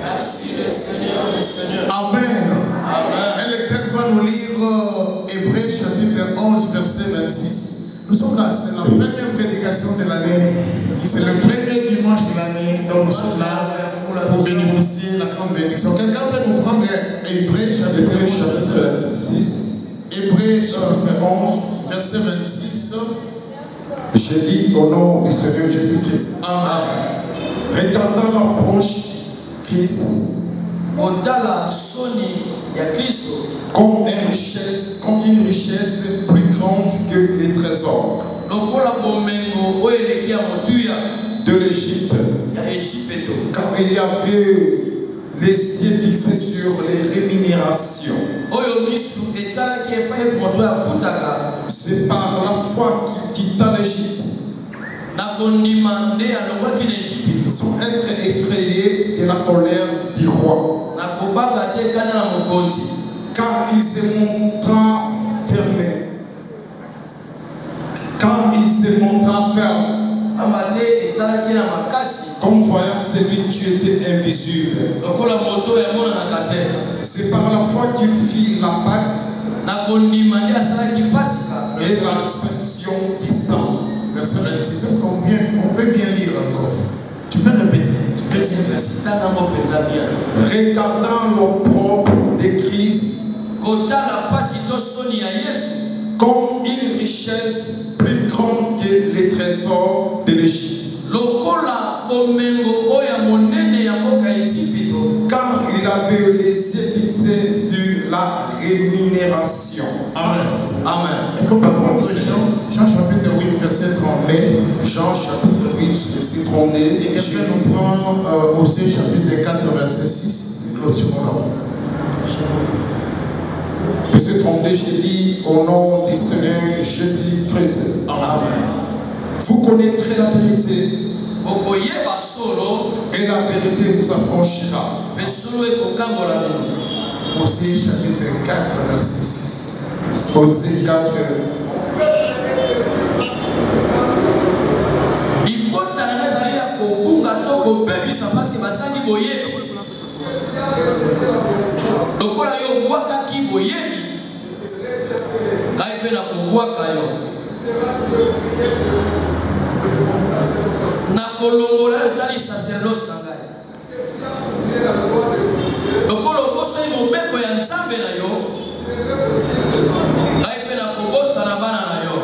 Merci le Seigneur, le Seigneur. Amen. Amen. Et le texte va nous lire Hébreux chapitre 11, verset 26. Nous sommes là, c'est la première prédication de l'année. C'est le premier dimanche de l'année. Donc nous sommes là pour bénéficier de la grande bénédiction. Quelqu'un peut nous prendre Hébreux chapitre 6. Hébreux chapitre 11, verset 26. Je lis au nom du Seigneur Jésus-Christ. Amen. Regardant l'approche Christ comme une richesse plus grande que les trésors de l'Égypte, car il y avait les yeux fixés sur les rémunérations. C'est par la foi qu'il quitta l'Égypte sans être effrayé de la colère du roi, car il se montra ferme, comme voyant celui qui était invisible. C'est par la foi qu'il fit la Pâque et la distinction du sang. Verset 26. Est-ce qu'on peut bien lire encore? Tu peux répéter. Regardant l'opprobre de Christ comme une richesse plus grande que les trésors de l'Égypte. Car il avait les yeux fixés sur la rémunération. Amen. Amen. Est-ce qu'on peut prendre Jean chapitre 8, verset 32? Jean chapitre 8, verset 32. Et quelqu'un nous prend aussi chapitre 4, verset 6. Clôturons là-bas. Verset 32, je lis au nom du Seigneur Jésus-Christ. Amen. Vous connaîtrez la vérité, et la vérité vous affranchira. Aussi chapitre 4, verset 6. Osée 4.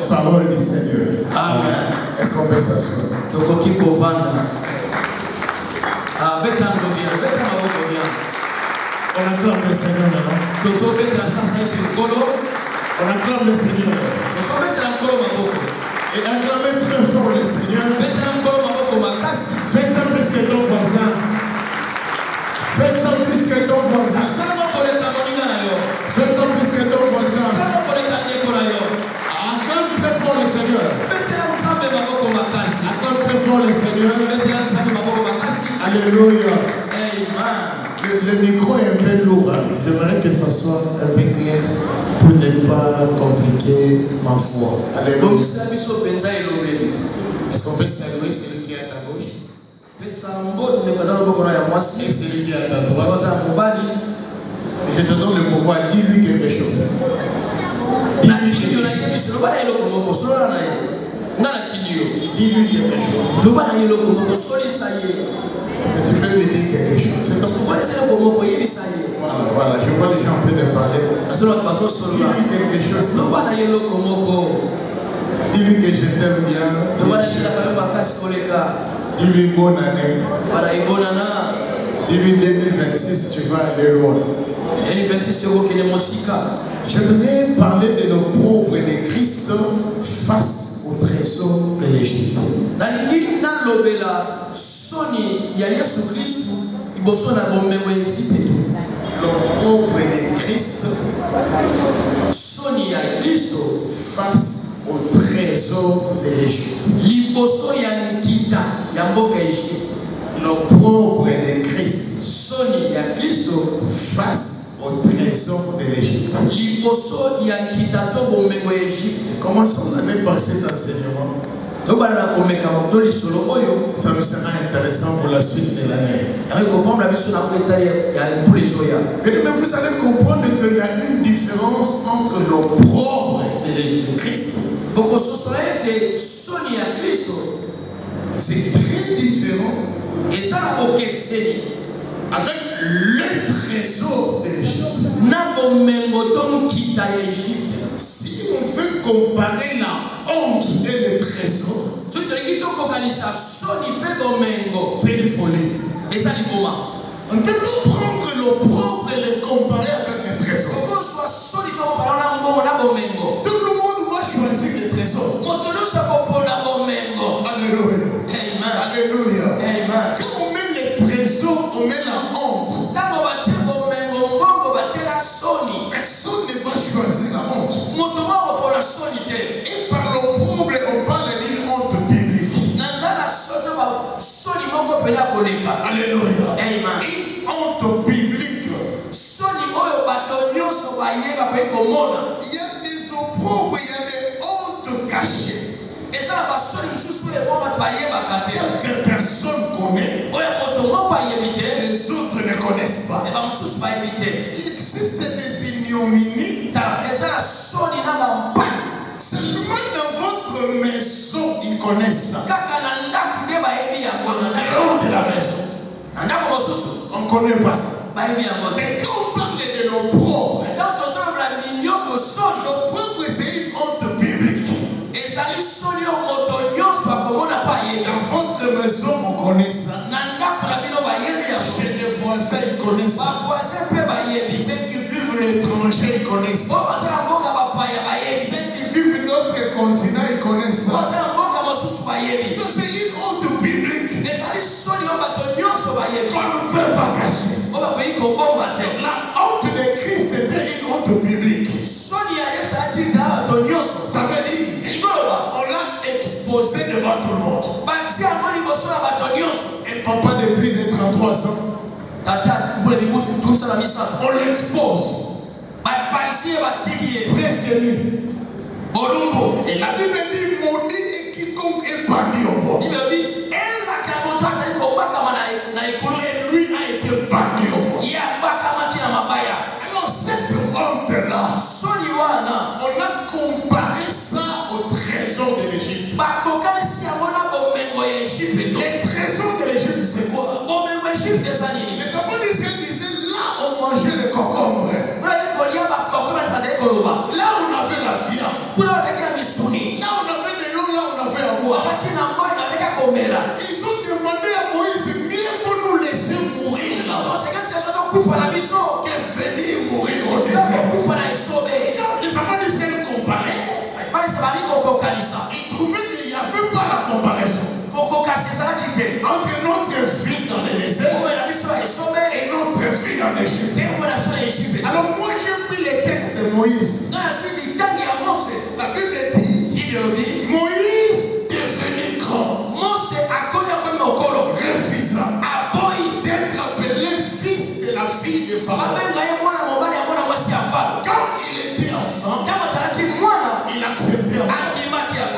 Parole du Seigneur. Amen. Est-ce qu'on peut s'asseoir? On acclame le Seigneur maintenant. On acclame le Seigneur. Et acclamez très fort le Seigneur. Faites ça plus que ton voisin. Faites ça plus que ton voisin. Faites ça plus que ton voisin. Acclame très fort le Seigneur. Acclame très fort le Seigneur. Alléluia. Le micro est un peu lourd. J'aimerais que ça soit un peu clair pour ne pas compliquer ma foi. Alléluia. Est-ce qu'on peut saluer celui qui est à ta gauche et celui qui est à ta droite? Je te donne le pouvoir. Dis-lui quelque chose. Dis-lui quelque chose. Dis-lui quelque chose. Est-ce que tu peux lui dire quelque chose? C'est ton pouvoir. Voilà, je vois les gens en train de parler. Dis-lui quelque chose. Dis-lui que je t'aime bien. Dis-lui bonne année. Dis-lui 2026, tu vas aller loin. J'aimerais parler de l'opprobre de Christ face au trésor de l'Égypte. L'opprobre de Christ face au trésor de l'Égypte. L'opprobre de Christ face au trésor de l'Égypte. Commençons l'année par cet enseignement. Ça me sera intéressant pour la suite de l'année. Mais vous allez comprendre qu'il y a une différence entre l'opprobre et le Christ. C'est très différent avec le trésor de l'Égypte. Si on veut comparer la honte et le trésor, c'est une folie. On ne peut pas prendre l'opprobre et le comparer avec le trésor. Tout le monde va choisir le trésor. Alléluia. Alléluia. Quand on met le trésor, on met la honte. Personne ne va choisir la honte. Et par l'opprobre, on parle d'une honte biblique. Alléluia. Une honte biblique. Il y a des opprobres, il y a des hontes cachées. Quelques personnes connaissent, les autres ne connaissent pas. Il existe des ignominies. Seulement dans votre maison, ils connaissent ça. Dehors de la maison, on ne connaît pas ça. Mais quand on parle de l'opprobre, l'opprobre c'est une honte biblique. Dans votre maison, on connaît ça. Chez les voisins, ils connaissent ça. Ceux qui vivent l'étranger, ils connaissent ça. Ceux qui vivent d'autres continents, ils connaissent ça. Donc c'est une honte biblique qu'on ne peut pas cacher. La honte de Christ était une honte biblique. Ça veut dire on l'a exposé devant tout le monde. Un papa de plus de 33 ans, on l'expose. Presque nu. Et la Bible dit maudit est quiconque est banni au monde. Et lui a été banni au monde. Alors cette honte-là, on a comparé ça au trésor de l'Égypte. Les trésors de l'Égypte, c'est quoi? Les enfants d'Israël disaient là on mangeait les concombres. Là on avait la viande. Là on avait de l'eau, là on avait à boire. Ils ont demandé à Moïse, mieux faut nous laisser mourir là-bas que venir mourir au désert. Quand les enfants d'Israël comparaient, ils trouvaient qu'il n'y avait pas la comparaison entre notre vie dans le désert et notre vie en Égypte. Alors moi j'ai pris les textes de Moïse. La Bible dit Moïse devenu grand refusa d'être appelé fils de la fille de Pharaon. Quand il était enfant, il acceptait encore.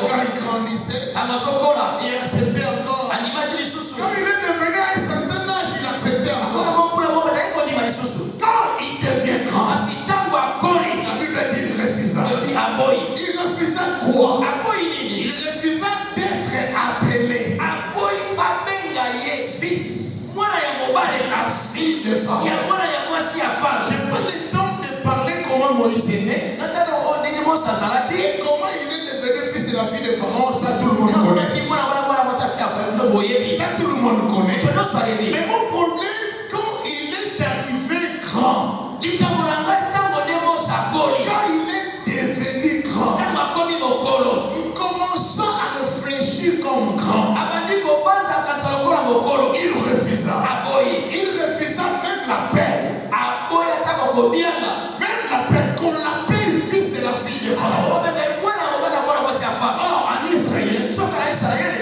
Quand il grandissait, il acceptait encore. Quand il est devenu à un certain âge, il acceptait encore. Quand il devient grand, la Bible dit qu'il refusa. Il refusa quoi? Il refusa d'être appelé fils de la fille de Pharaon. Je n'ai pas le temps de parler comment Moïse est né. Et comment il est devenu fils de la fille de Pharaon, ça tout le monde connaît. Ça tout le monde connaît. Mais mon problème, quand il est arrivé grand, quand il est devenu grand, il commença à réfléchir comme grand. Il refusa. Il refusa même la peine. Même la peine qu'on l'appelle fils de la fille de Pharaon. Or, en Israël,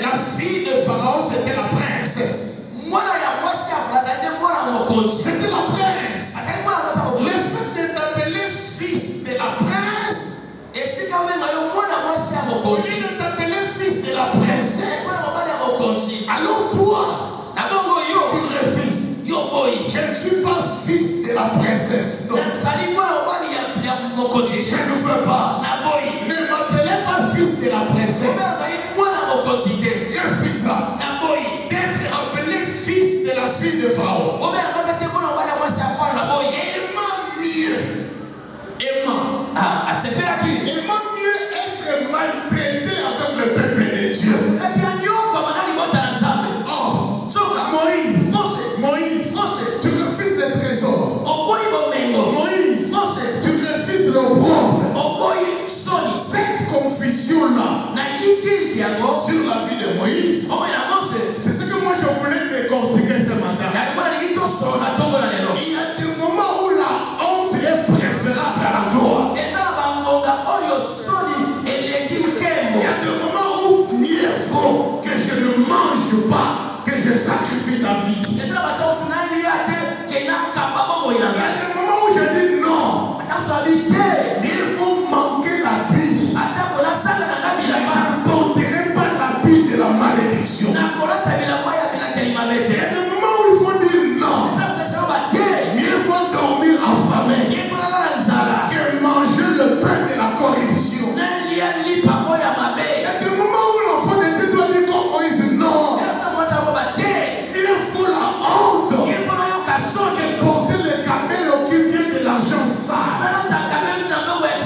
la fille de Pharaon, c'était la princesse. C'était la prince. Le fait de t'appeler fils de la prince, au lieu de t'appeler fils de la princesse, Aimant mieux être maltraité avec le peuple de Dieu. Moïse, tu refuses les trésors. Moïse, tu refuses l'opprobre. Cette confusion-là sur la vie de Moïse, c'est ce que moi je voulais décortiquer ce matin. Il y a des moments où la honte est préférable à la gloire. Il y a des moments où mieux vaut que je ne mange pas, que je sacrifie ta vie. Il y a des moments où je dis non. Il faut manquer la vie. Je ne porterai pas la vie de la malédiction. Il y a des moments où il faut dire non. Mieux vaut dormir affamé que manger le pain de la corruption. Il y a des moments où l'enfant de Dieu doit dire comme Moïse non. Il faut la honte que porter le cabello qui vient de l'argent sale.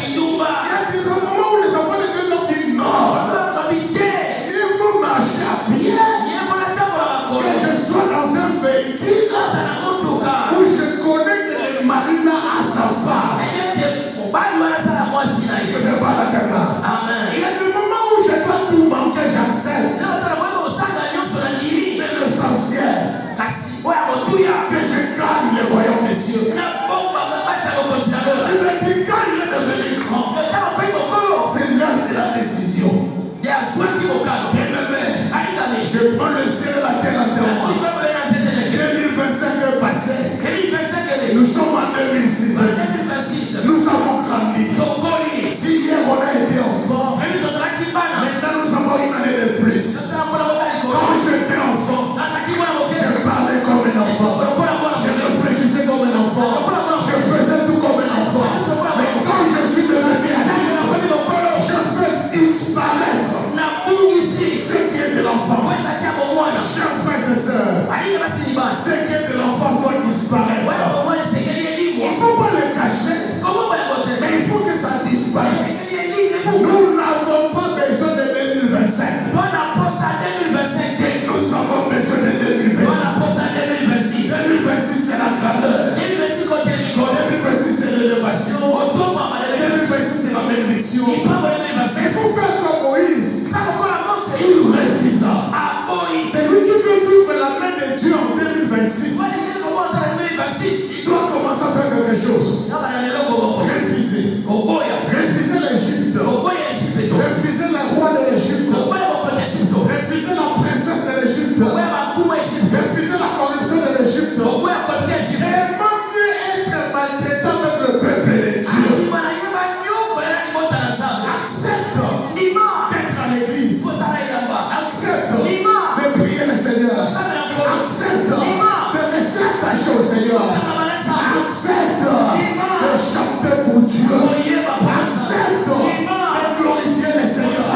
Il y a des moments où les enfants de Dieu doivent dire non. Il faut marcher à pied. Que je sois dans un véhicule où je connais que le mari là a sa femme. Je ne vais pas la caca. Il y a des moments où je dois tout manquer, j'accepte. Mais l'essentiel, que je gagne le royaume des cieux. Il me dit quand il est devenu grand, c'est l'heure de la décision. Bien-aimé, je prends le ciel et la terre en témoin. 2025 est passé. Nous sommes en 2006. Nous avons grandi. Si hier on a été enfant, maintenant nous avons une année de plus. Quand j'étais enfant, je parlais comme un enfant. Je réfléchissais comme un enfant. Je faisais tout comme un enfant. Mais quand je suis devenu adulte, je fais disparaître ce qui est de l'enfance. Chers frères et sœurs, ce qui est de l'enfance doit disparaître. Il ne faut pas le cacher, mais il faut que ça disparaisse. Nous n'avons pas besoin de 2025. Nous avons besoin de 2026. 2026 c'est la grandeur. 2026 c'est l'élévation. 2026 c'est la bénédiction. Il faut faire comme Moïse. Il refusa. C'est lui qui veut vivre la main de Dieu en 2026. Il doit commencer à faire quelque chose. Refuser. Refuser l'Égypte. Refuser le roi de l'Égypte. Refuser la princesse de l'Égypte. Refuser la corruption de l'Égypte. Et même mieux être maltraité avec le peuple de Dieu. Accepte d'être à l'église. Accepte de prier le Seigneur. Accepte de rester attaché au Seigneur. Accepte de chanter pour Dieu. Accepte de glorifier le Seigneur.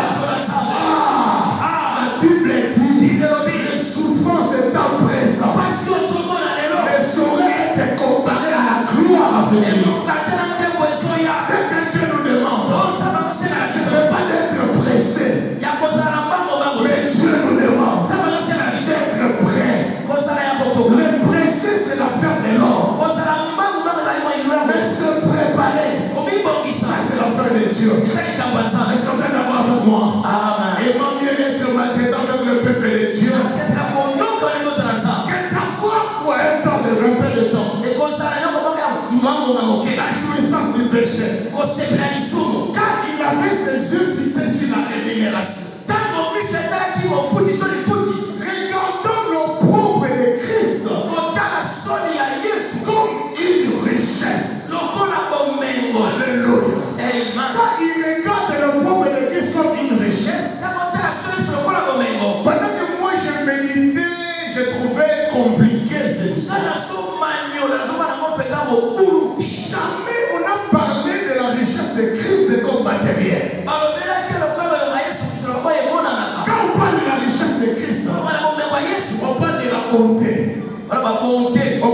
La Bible dit les souffrances de temps présent ne sauraient être comparées à la gloire à venir. Ce que Dieu nous demande, ce n'est pas d'être pressé, mais Dieu nous demande d'être prêt. Le pressé, c'est l'affaire de l'homme. Mais se préparer, ça c'est l'affaire de Dieu. Est-ce qu'on fait d'abord avec moi? Et m'en mieux être maltraité avec le peuple de Dieu. Que ta foi pour un temps de repère de temps. La jouissance du péché. Car il avait ses yeux fixés sur la rémunération. Regardons l'opprobre de Christ comme une richesse. Alléluia. Quand il regarde l'opprobre de Christ comme une richesse, pendant que moi je méditais, je trouvais compliqué ces histoires. Jamais on a parlé de la richesse de Christ comme matériel. Quand on parle de la richesse de Christ, on parle de la bonté. On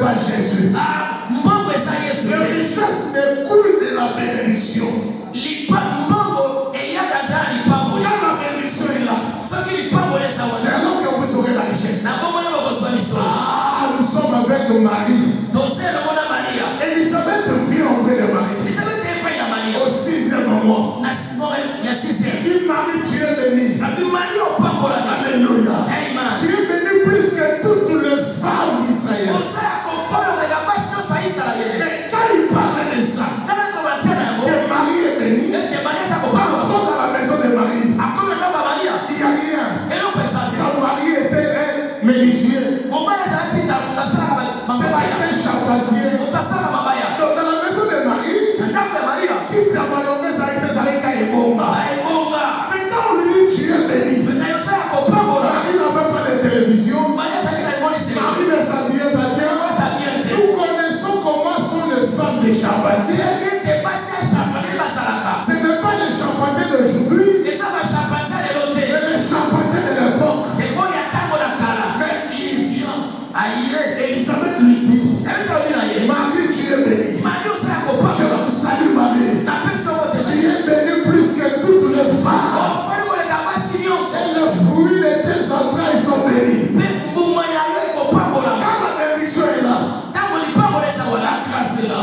à Jésus. Les richesses découlent de la bénédiction. Quand la bénédiction est là, c'est alors que vous aurez la richesse. Nous sommes avec Marie. Élisabeth vient auprès de Marie. Au 6e mois. Il Marie, tu es bénie. Alléluia. Tu es bénie plus que toutes les femmes d'Israël. Mais quand il parlait de ça, que Marie est bénie, entrons dans la maison de Marie. Il n'y a rien. Sa mari était un menuisier. C'était un charpentier. Donc dans la maison de Marie, qui t'a malhonnête, ça a été Ebonga. Mais quand on lui dit tu es béni, Marie n'avait pas de télévision. Marie ne s'habillait pas bien. Nous connaissons comment sont les femmes des charpentiers. Ce n'est pas les charpentiers d'aujourd'hui, mais les charpentiers de l'époque. Mais il vient. Elisabeth lui dit, Marie, tu es bénie. Je vous salue, Marie. Tu es bénie plus que toutes les femmes. Et le fruit de tes entrailles sont bénis. Quand la bénédiction est là, la grâce est là.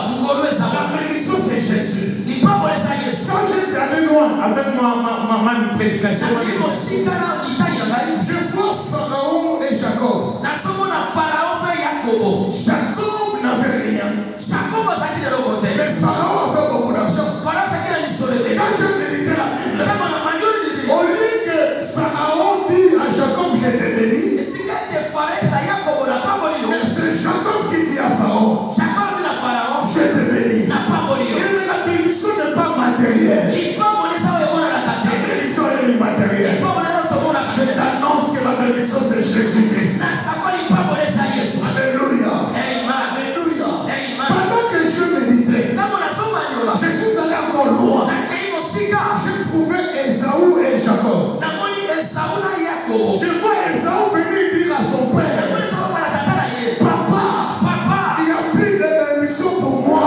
La bénédiction, c'est Jésus. Quand j'étais allé loin avec ma prédication, je vois Pharaon et Jacob. Jacob n'avait rien. Mais Pharaon avait beaucoup d'argent. Quand je méditais la Bible, au lieu que Pharaon dit à Jacob, je t'ai béni, c'est Jacob qui dit à Pharaon, je t'ai béni. Et la bénédiction n'est pas matérielle. La bénédiction est immatérielle. Je t'annonce que la bénédiction c'est Jésus-Christ. Alléluia. Alléluia. Pendant que je méditais, je suis allé encore loin. J'ai trouvé Esaü et Jacob. Je vois Esaü venir dire à son père, Papa, il y a plus de bénédiction pour moi.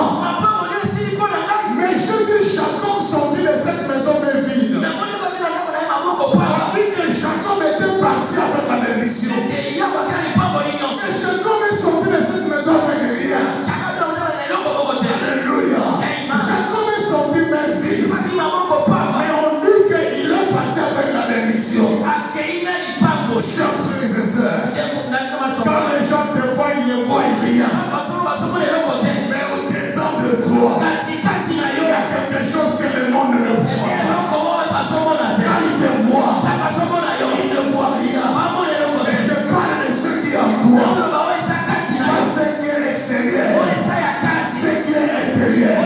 Mais je vis Jacob sortir de cette maison mais vide. On dit que Jacob était parti avec la bénédiction. Mais Jacob est sorti de cette maison avec rien. Alléluia. Jacob est sorti mais vide. Mais on dit qu'il est parti avec la bénédiction. Chers frères et sœurs, quand les gens te voient, ils ne voient rien. Mais au-dedans de toi, il y a quelque chose que le monde ne voit pas. Quand ils te voient, ils ne voient rien. Mais je parle de ce qui est en toi. Pas ce qui est extérieur. Ce qui est intérieur.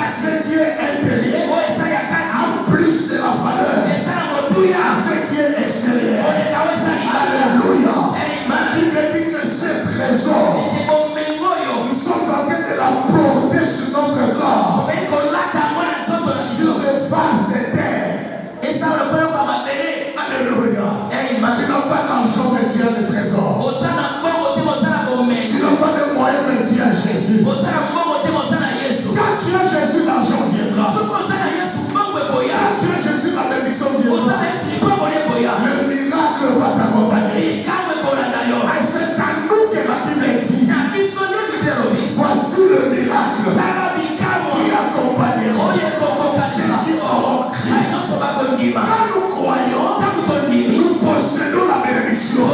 Ce qui est intérieur. En plus de la valeur. Ce qui est extérieur. Alléluia. La Bible dit que ce trésor, nous sommes en train de la porter sur notre corps, sur des vases de terre. Alléluia. Tu n'as pas l'argent, mais tu as le trésor. Tu n'as pas de moyens, mais tu as Jésus. Quand tu as Jésus, l'argent viendra. Quand tu as Jésus, la bénédiction viendra. Le miracle va t'accompagner. Et c'est à nous que la Bible dit, voici le miracle qui accompagnera ceux qui auront crié. Quand nous croyons, nous possédons la bénédiction.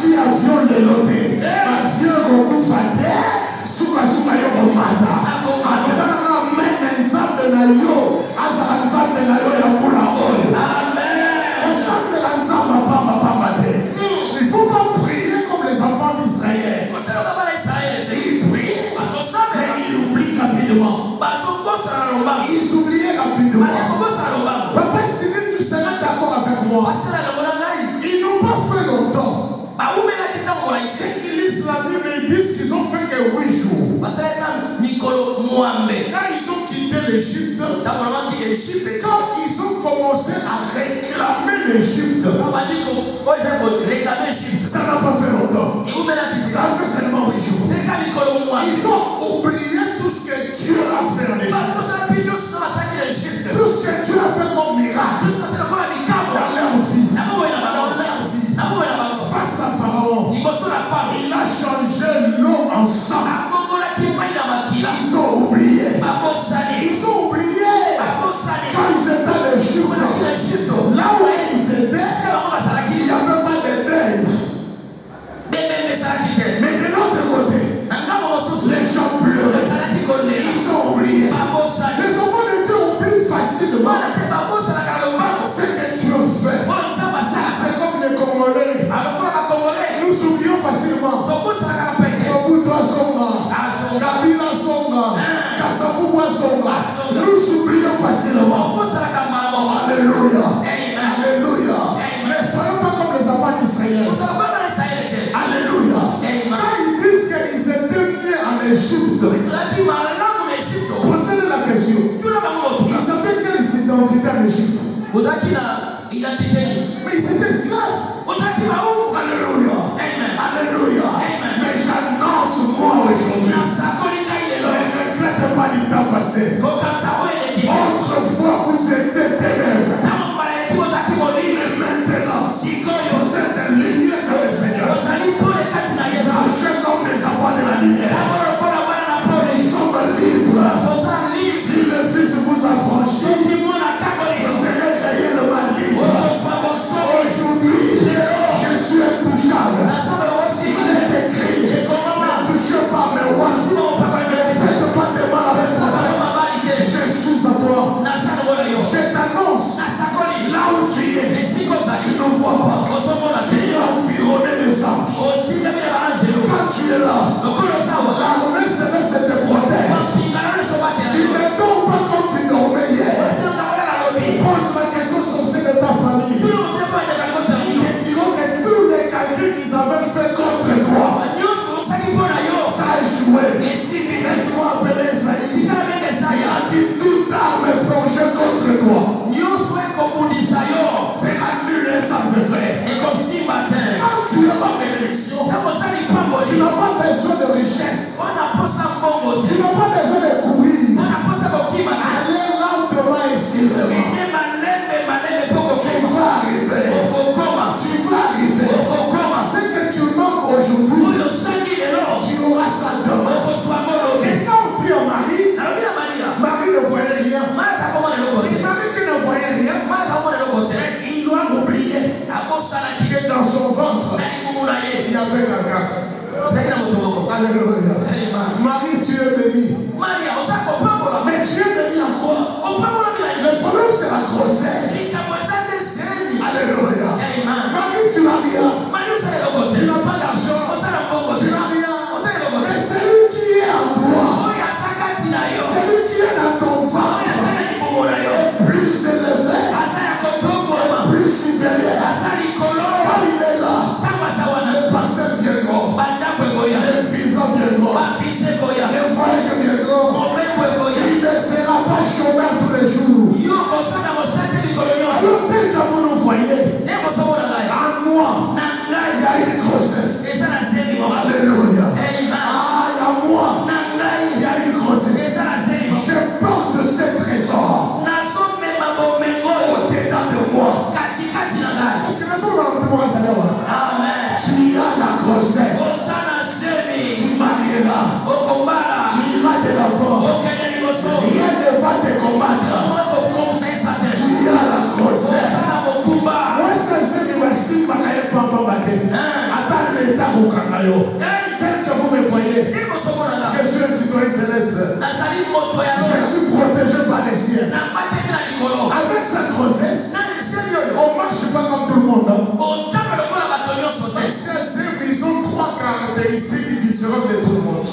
Avion de l'autre, avion rokufa te, suka yo komata. Alobana mena nzambe na yo, azala nzambe na yo ya kula oyo. Amen. Chante la nzamba pamba te. Il ne faut pas prier comme les enfants d'Israël. Ils prient, mais ils oublient rapidement. Ils oublient rapidement. Papa Cyril, tu seras d'accord avec moi. Ils n'ont pas fait longtemps. Ceux qui lisent la Bible, ils disent qu'ils ont fait que 8 jours. Quand ils ont quitté l'Égypte, quand ils ont commencé à réclamer l'Égypte. Ça n'a pas fait longtemps. Ça a fait seulement 8 jours. Ils ont oublié tout ce que Dieu a fait en Égypte. Tout ce que Dieu a fait comme miracle dans leur vie. Face à Pharaon, il a changé l'eau en sang. Ils ont oublié. Ils ont oublié. Quand ils étaient en Égypte, là où ils étaient, il n'y avait pas de deuil. Mais de l'autre côté, les gens pleuraient. Ils ont oublié. Les enfants de Dieu oublient facilement ce que Dieu fait. C'est comme les Congolais. Nous oublions facilement. Mobutu Songa, Kabila Songa, Kasavubu Songa. Nous oublions facilement. Alléluia. Alléluia. Ne soyons pas comme les enfants d'Israël. Alléluia. Quand ils disent qu'ils étaient bien en Égypte, posez-leur la question. Ils avaient quelle identité en Égypte? Mais ils étaient esclaves. Alléluia. Alléluia. Mais j'annonce moi aujourd'hui. Ne regrette pas du temps passé. Autrefois vous étiez ténèbres. Mais maintenant, vous êtes lumière dans le Seigneur. Marchez comme des enfants de la lumière. Nous sommes libres. Si le Fils vous a franchi, vous serez réellement libre. Aujourd'hui, je suis intouchable. Il est écrit, ne touchez pas mes rois. Ne faites pas de mal avec mon frère. Je suis à toi. Je t'annonce, là où tu es, tu ne vois pas. Tu es environné des anges. Quand tu es là, l'armée céleste te protège. Tu ne dors pas comme tu dormais hier. Pose la question sur celle de ta famille. Ils te diront que tous les calculs qu'ils avaient fait contre toi, ça a échoué. Laisse-moi appeler Isaïe. Il a dit toute arme forgée contre toi c'est annulé sans effet. Quand tu es ma bénédiction, tu n'as pas besoin de richesse. Tu n'as pas besoin de courir. Allez lentement et sûrement. Tu vas arriver. Tu vas arriver. Ce que tu manques aujourd'hui, tu auras ça demain. Et quand on dit à Marie ne voyait rien. Marie qui ne voyait rien, il doit oublier que dans son ventre, il y avait quelqu'un. Alléluia. Marie, tu es bénie. Mais tu es bénie en quoi? Le problème, c'est la grossesse. Alléluia. Marie, tu n'as rien. Tu n'as pas d'argent. Tu n'as rien. Mais celui qui est en toi, celui qui est dans ton ventre, est plus élevé, plus supérieur. Quand il est là, les parcelles viendront, les visas viendront, les voyages viendront. Tu ne seras pas chômeur tous les jours. Alors tel que vous nous voyez, en moi, il y a une grossesse. Alléluia. Ah, en moi, il y a une grossesse. Je porte ce trésor au-dedans de moi. Parce que les gens vont te voir ça. Tu as la grossesse. Tu marieras. Tu iras de l'avant. Rien ne va te combattre. Tu as la grossesse. Moi, c'est ce qui si ma caille pas battre. Attends l'état au Kangayo. Tel que vous me voyez, je suis un citoyen céleste. Je suis protégé par les cieux. Avec sa grossesse, on ne marche pas comme tout le monde. Ils ont 3 caractéristiques différentes de tout le monde.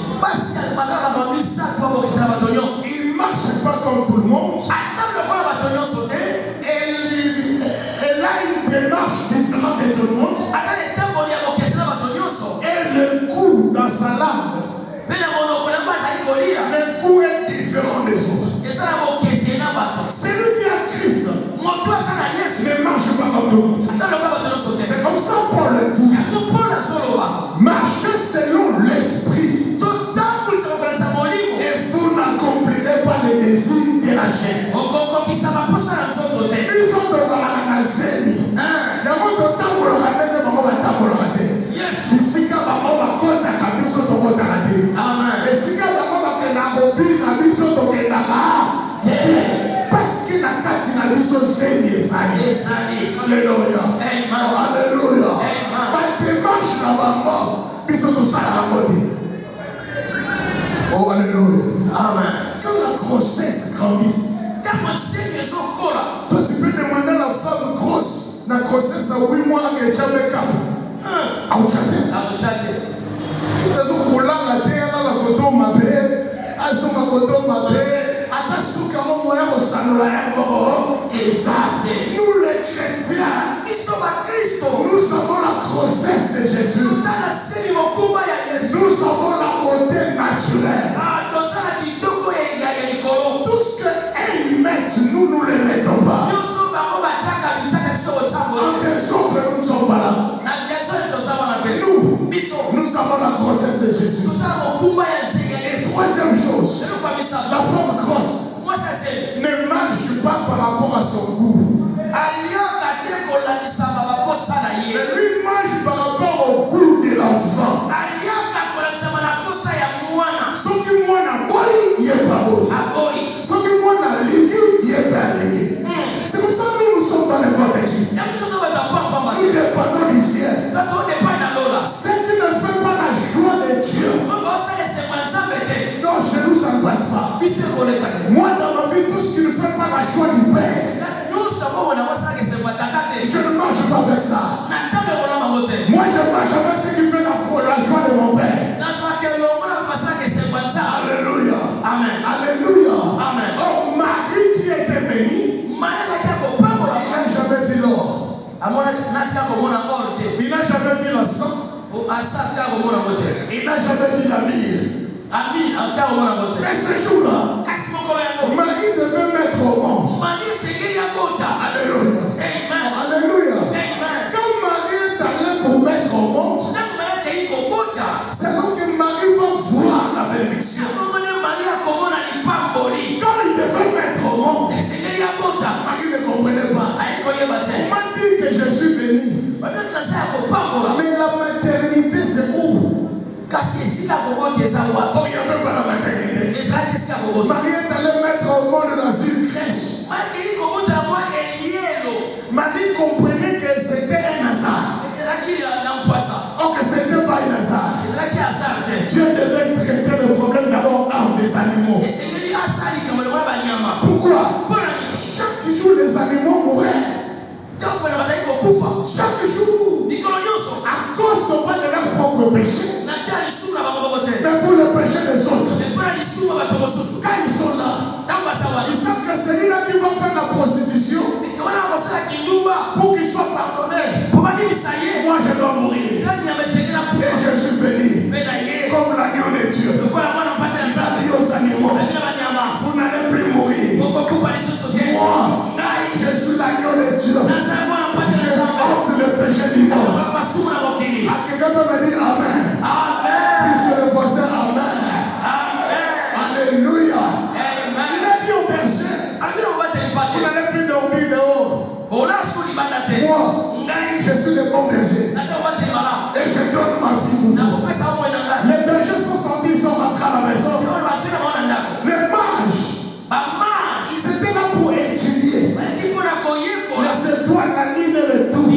Ils ne marchent pas comme tout le monde. Elle a une démarche différente de tout le monde. Et le goût dans sa langue, le goût est différent des autres. Celui qui a Christ ne marche pas comme tout le monde. C'est comme ça Paul dit. Marchez selon l'esprit. Et vous n'accomplirez pas les désirs de la chair. Ils sont dans la nazénie. Il y a mon temps pour le rater, maman va t'avoir le rater. Ici, quand maman va compter, la mise au tombeau de rater. Et si quand maman va faire la copine, la mise au tombeau de rater. Parce que la carte, la mise au Seigneur. Alléluia. Alléluia. Ma démarche là-bas, mise au ça la rater. Oh, alléluia. Amen. Quand la grossesse grandit, toi tu peux demander à la femme grosse, la grossesse à 8 mois que tu as make up. Nous les chrétiens, nous avons la grossesse de Jésus. Nous avons la beauté naturelle. Tout ce qu'ils mettent, nous ne les mettons pas. En désordre, nous ne sommes pas là. Nous avons la grossesse de Jésus. Et troisième chose, la femme grosse ne marche pas par rapport à son goût. Mais lui marche par rapport au goût de l'enfant. Ce qui moi n'a boy, il est pas beau. Ce qui moi n'a ligué, il est pas ligué. C'est comme ça que nous sommes dans n'importe qui. Nous dépendons du ciel. Ce qui ne fait pas la joie de Dieu. Non, chez nous ça ne passe pas. Moi dans ma vie, tout ce qui ne fait pas la joie du Père, je ne marche pas avec ça. Moi je marche avec ce qui fait la joie de mon Père. Alléluia. Amen. Alléluia. Amen. Oh, Marie qui était bénie, il n'a jamais vu l'or. Il n'a jamais vu la sang. Il n'a jamais vu la myrrhe. Mais ce jour-là, Marie devait mettre au monde. Alléluia. Alléluia. Quand Marie est allée pour mettre au monde, c'est donc que Marie va voir la bénédiction. Quand il devait mettre au monde, Marie ne comprenait pas. On m'a dit que je suis béni. Mais la maternité, c'est où? Oh, il n'y avait pas la maternité. Marie est allée mettre au monde dans une crèche. Marie comprenait que c'était un hasard. Oh, que c'était pas un hasard. Dieu devait traiter le problème d'abord des animaux. Pourquoi? Chaque jour les animaux mouraient. Chaque jour, à cause non pas de leur propre péché, mais pour le péché des autres. Quand ils sont là, ils savent que celui-là qui va faire la prostitution, pour qu'il soit pardonné, moi je dois mourir. Et je suis venu comme l'agneau de Dieu. Il a dit aux animaux, vous n'allez plus mourir. Moi, je suis l'agneau de Dieu. Je porte le péché du monde. À quelqu'un peut me dire Amen. Amen. Puisque le voisin Amen. Amen. Alléluia. Amen. Il a dit au berger, vous n'allez plus dormir dehors. Moi, je suis le bon berger. Et je donne ma vie pour vous. Les bergers sont sortis, ils sont rentrés à la maison. Les mages, ils étaient là pour étudier les étoiles, la ligne et le tout.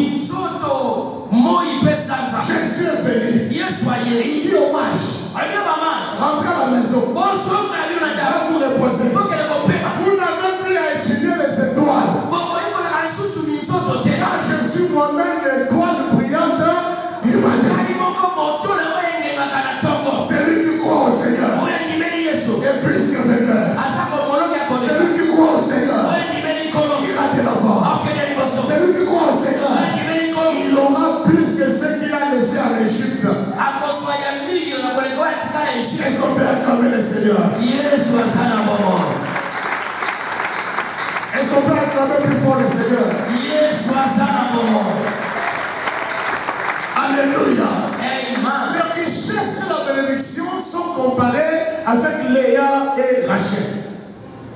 Jésus est venu. Il dit aux mages, rentrez à la maison. Va vous reposer. Vous n'avez plus à étudier les étoiles. Car je suis moi-même l'étoile brillante du matin. Celui qui croit au Seigneur est plus que vainqueur. Celui qui croit au Seigneur ira de l'avant. Celui qui croit au Seigneur, il aura plus que ce qu'il a laissé en Égypte. Est-ce qu'on peut acclamer le Seigneur? Est-ce qu'on peut acclamer plus fort le Seigneur? Alléluia. Amen. Les richesses et la bénédiction sont comparées avec Léa et Rachel.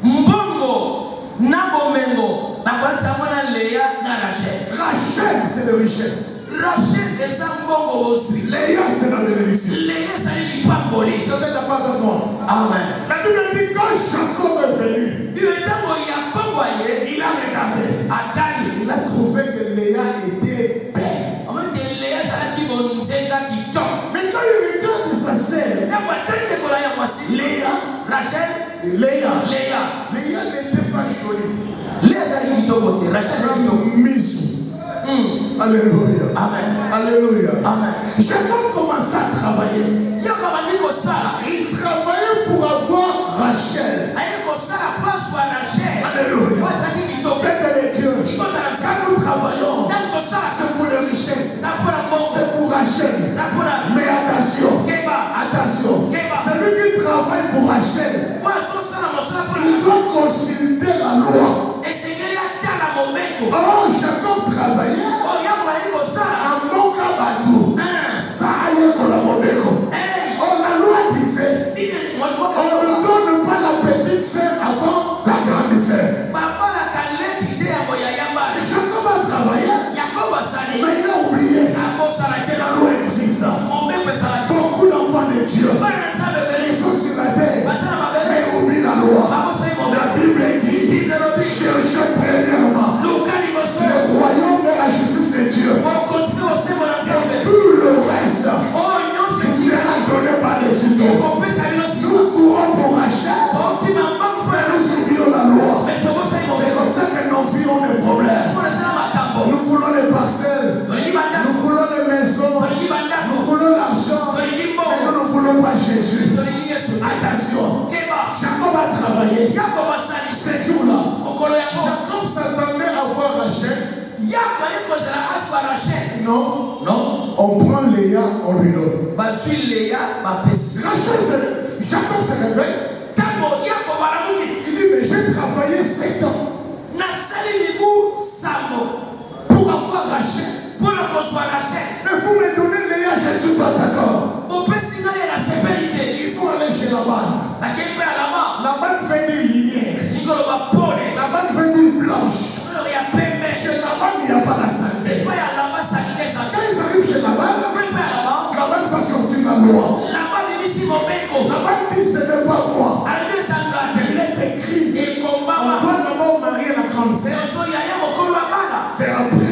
Mbongo na bomengo bakwanza mwana Léa na Rachel. Rachel, c'est les richesses. Rachel eza mbongo bozwi. Léa, c'est la bénédiction. Léa ezali lipamboli. Vous êtes d'accord avec moi? Amen. La Bible dit quand Jacob est venu, Bible ntango Yakobo aye il a regardé. atali. Il a trouvé que Léa était belle. Omete Léa ezalaki bonzenga kitoko. Mais quand il regarde sa sœur, Ntango atali ndeko na ye mwasi Léa, Rachel et Léa Léa n'était pas jolie. Léa ezalaki kitoko te. Rachel ezalaki kitoko. Misou. Alléluia. Amen. Alléluia. Amen. Jacob commença à travailler. Yakobo abandi kosala. Il travaillait pour avoir Rachel. Aye kosala place wa Rachel. Alléluia. Ezalaki kitoko. Peuple de Dieu. Ibota na Quand nous travaillons, ntango tosala c'est pour les richesses. na mpona mbongo C'est pour Rachel. na mpona Mais attention. keba. Attention. Celui qui travaille pour Rachel, Oyo azosala mosala il mpona doit consulter la loi. esengeli atala mobeko. Oh, Jacob travaillait. Oyo Yakobo aye kosala. Amboka Batou. Ça aille qu'on a mobeko. Oh, la loi disait, on ne donne pas la petite sœur avant la grande sœur. babalaka leki te ya boya yambala. Jacob a travaillé, Yakobo asali mais il a oublié abosalaki que la loi existe. mobeko ezalaki. Beaucoup d'enfants de Dieu, bana na nzambe ils ebele sont sur la terre, basala mabele mais oublient la loi. babosali La mobeko. Bible dit, cherchez premièrement luka liboso le royaume de la justice de Dieu. okontinue kosembo na Et nzambe. tout le reste oyo nyonso vous sera donné par-dessus tout. ekopesa bino sima. Nous courons pour Rachel, otima mbangu mpo ya nous lusu. oublions la loi. Mais tobosali C'est mobeko. comme ça que nos vies ont des problèmes. Mpo na zala makambo. Nous voulons les parcelles, tolingi nous bandako. voulons les maisons, tolingi bandako. nous voulons l'argent, tolingi mais mbongo. nous ne voulons pas Jésus. tolingi yesu te. Attention, keba Jacob a travaillé. Yakobo asali Ces jours-là, mokolo yango Jacob s'attendait à voir Rachel. Yakobo aye kozala aswa Rachel. Non, non on prend Léa, on lui donne. bazwi Léa bapesi. Jacob se réveille. ntango Yakobo alamuki Il dit, mais j'ai travaillé 7 ans nasali mibu sambo pour avoir Rachel. mpo na kozwa Rachel. Mais vous me donnez Léa, je ne suis pas d'accord. bopesi ngai na sepeli te. Il faut aller chez Laban. nakei mpe alaba Laban veut dire lumière. nikoloba pole Laban veut dire blanche. oyo ya pembe. Chez Laban, il n'y a pas la santé. mpo ya laba salite ezalaki. Quand ils arrivent chez Laban, nakei mpe alaba Laban va sortir la loi. laba bimisi mobeko. Laban dit, ce n'est pas moi. alobi esanga te. Il est écrit. On ekombama doit d'abord marier la grande sœur. nyonso yaya mokolo ya bana C'est après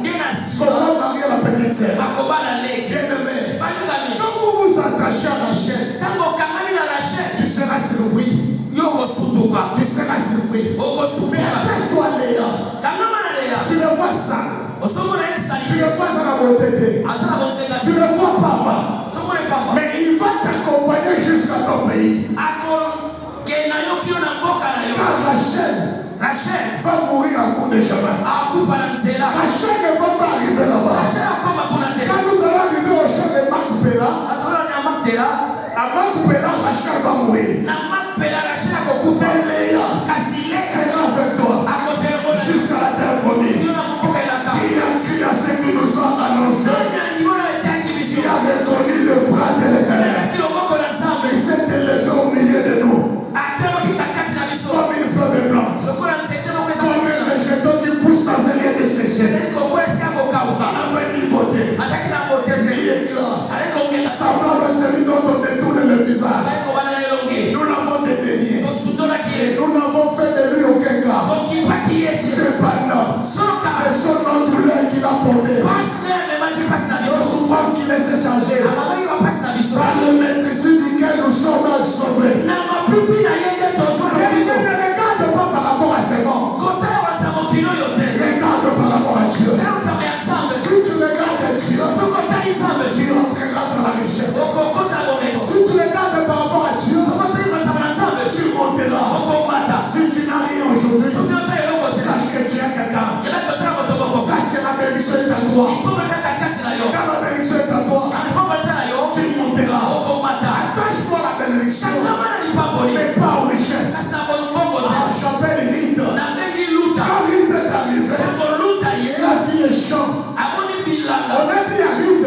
nde na qu'on nsima va marier la petite sœur. bakobala leki. Bien-aimé, balingami quand vous vous attachez à Rachel, ntango okangami na Rachel tu seras surpris. yo kosutuka. Tu seras surpris. Mais okosutuka. attaque-toi, Léa. kangama na Léa Tu le vois ça. ozomona ye Tu salite le vois dans la beauté. aza na bonzenga Tu te. le vois papa. ozomona epamba Mais il va t'accompagner jusqu'à ton pays. akokenda yo kino na mboka na yo. Car Rachel Rachel va mourir à court de chemin. akufa na nzela. Rachel ne va pas arriver là-bas. Rachel akoma kuna te. Quand nous allons arriver au champ de Macpéla, atokona na makutela à Macpéla, Rachel va mourir. na makupela Rachel akokufa. Mais Léa kasi Léa sera avec toi akoselekona jusqu'à la terre promise. yo na mboka elaka. Qui a crié à ce qui nous a annoncé? na ndimona etaki biso. Qui a reconnu le bras de l'éternel? elaki loboko na nzambe. Il s'est élevé au milieu de nous atelemaki katikati na biso. comme une feuille plante, lokola nzete moko comme un rejeton qui pousse dans un lieu desséché. ekokola esika kokauka. Il avait ni beauté, azalaki na bote ni te. éclat, alekokenda semblable à celui dont on détourne le visage. alekobana na elonge. Nous l'avons dédaigné. tosundolaki ye. Nous n'avons fait de lui aucun cas. tokipaki ye te. Cependant, soka c'est son nom douleur qu'il a porté. pasne memaki mpasi na Nos biso. souffrances qu'il laisse échanger. amamaki bapasi na biso. Par le maîtrise duquel nous sommes sauvés. na mapipi na ye nde tozwa Mais ne lobiko. regarde pas par rapport à ses noms. kotala wanza mokili oyo te. Regarde par rapport à Dieu. tala nzambe ya nzambe. Si tu regardes Dieu, soki otali nzambe tu entreras dans la richesse. okokota na bomeko. Si tu regardes par rapport à Dieu, soki otali kwa nzambe na nzambe tu monteras. okomata. Si tu n'as rien aujourd'hui, soki nyonso eloko te. sache que tu as quelqu'un. elaki osala motoboko. Sache que la bénédiction est à toi. ipombolesa katikati na yo. Quand la bénédiction est à toi, ipombolesa na yo tu monteras. okomata. Attache-toi à la bénédiction, kangama na lipamboli. mais pas aux richesses. kasi na bombongo te. Ah, j'appelle Rite. na bengi luta. Quand Rite est arrivé, ntango luta ye il a vu les champs. amoni bilanga. On a dit à Rite,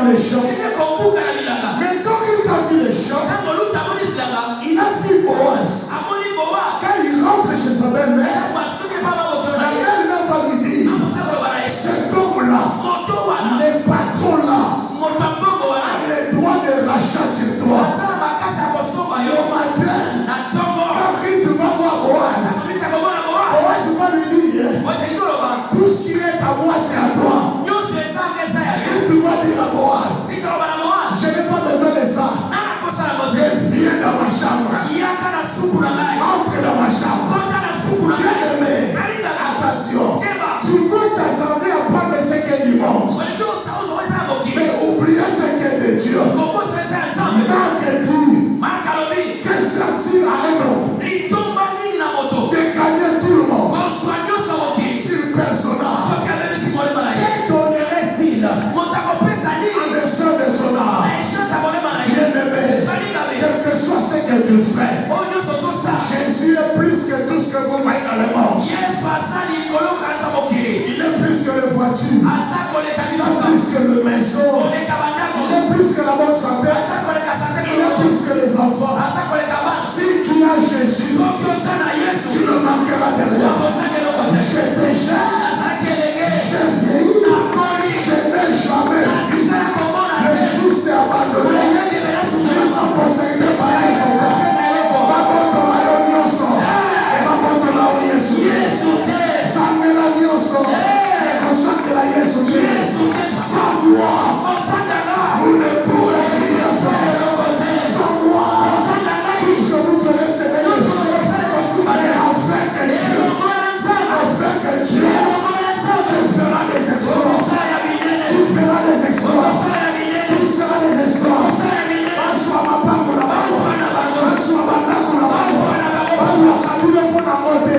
les champs. ine kombuka na bilanga Mais quand il a vu les champs, ntango luta amoni bilanga il a vu Boaz. amoni boa Quand il rentre chez sa belle-mère, masuki pa mabokilo la na ye belle-mère va lui dire, akoloba na ye cet homme-là, moto wana les patrons-là, moto ya mbongo wana a les droits de rachat sur toi. asala makasi ya kosomba Le yo matin, na ntongo quand Ruth va voir Boaz, amita komona boa Boaz va lui dire, oezali koloba tout ce qui est à moi, c'est à toi. nyonso ezanga eza ya yo Ruth va dire à Boaz, ikoloba na moa je n'ai pas besoin de ça. nana kosala Mais mote viens dans ma chambre. yaka na suku na ngai Entre dans ma chambre. kota na suku na ngai Bien-aimé, alingaka attention. keba Tu veux t'attendre à prendre ce qui est du monde. olingi osauzo eza ya mokili Mais oubliez ce qui est de Dieu. kokosa eza ya nzambe Marc dit, mark alobi que sert-il à un homme litomba nini na moto de gagner tout le monde kozwa nyonso ya mokili sur personnage? soki amemisi molema na ye Que donnerait-il moto akopesa en nini dessous de son âme? na eshete ya molema na ye Bien-aimé, balingami quel que soit ce que tu fais, oyo nyonso ozosala Jésus est plus que tout ce que vous voyez dans le monde. yesu aza likolo kanza mokili Il est plus que les voitures. aza koleka Il est liloka plus que le maison. koleka bandako Il est plus que la bonne santé. aza koleka sante Il est plus que les enfants. aza koleka bana Si tu as Jésus, soki oza na tu yesu ne manqueras de rien. okosaka eloko te Je déjà, azalaki elenge j'ai vieilli, je n'ai jamais vu kala komona le te juste abandonné. oyangi mela Ils suka sont possédés par les soldats. Baboto la yo nyonso. Baboto la yo Yesu. yesu te Sangela nyonso. Kosangela Yesu. Sans moi, kosanganga vous ne pourrez rien faire. eloko te Sans moi, kosanganga tout ce que vous ferez, c'est des péchés. osala kosumba te Afin que Dieu, elongola nzambe afin que Dieu, elongola nzambe tu feras des exploits. kosala ya minene Tu feras des exploits. kosala ya minene Tu feras des exploits. kosala ya minene Baswa mapango na bango. baswa na bango Baswa bandako na bango. baswa na bango Balwaka bino mpo na mote.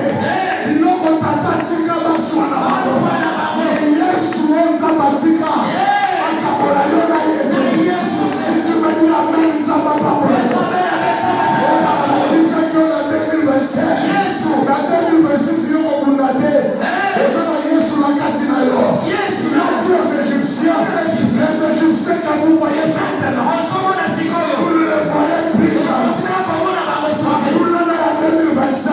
Biloko tata tika baswa na bango. baswa na bango Yesu nzamba tika. Akabola yo na ye te. Si tu me dis amen, nzamba papola. esabela betsabata Lisaki yo na 2025. yesu Na 2026 yo kobunda te. Oza na Yesu na kati na yo. yesu Il a dit aux Égyptiens, les Égyptiens que vous voyez maintenant, osomona sikoyo vous ne les voyez plus jamais. otikala komona bango soki Vous n'en avez 2025.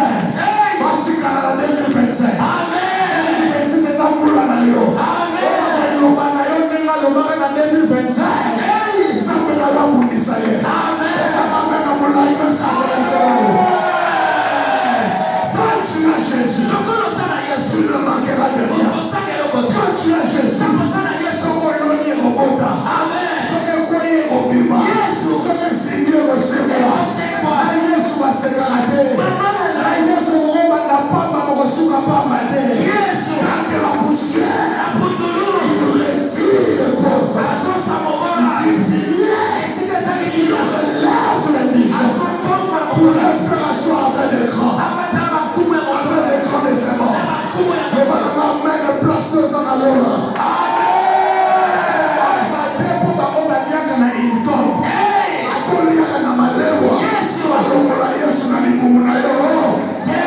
Batikala na 2025. amen 2026 eza mbula na yo. amen Loba na yo ndenge alobaka na 2025. Nzambe na yo abundisa ye. Osaka mbena molai na sango ya likolo na yo. Quand tu as Jésus, lokolo oza na tu yesu ne manqueras de rien. okosaka eloko te Quand tu as Jésus, oza na yesu soko loni ekobota. amen Soki ekweyi ekobima. Soki esimbi ekosekwa. osekwa Na Yesu basekaka te. Na Yesu okobanda pamba mokosuka pamba te. yesu Tant que la poussière, aputulu il retire les pauvres. azosa mobola Il finit, esika ezali il kilo relève les indigents. azotonga na Pour mobola les faire asseoir avec des grands. afatala bakumu ya moto Avec des grands des aimants. bakumu ya Le banana mène place de son alona. Amen. Matepo bango baliaka na Hilton. Atoliaka na malewa. yesu Alongola Yesu na libumu na yo. te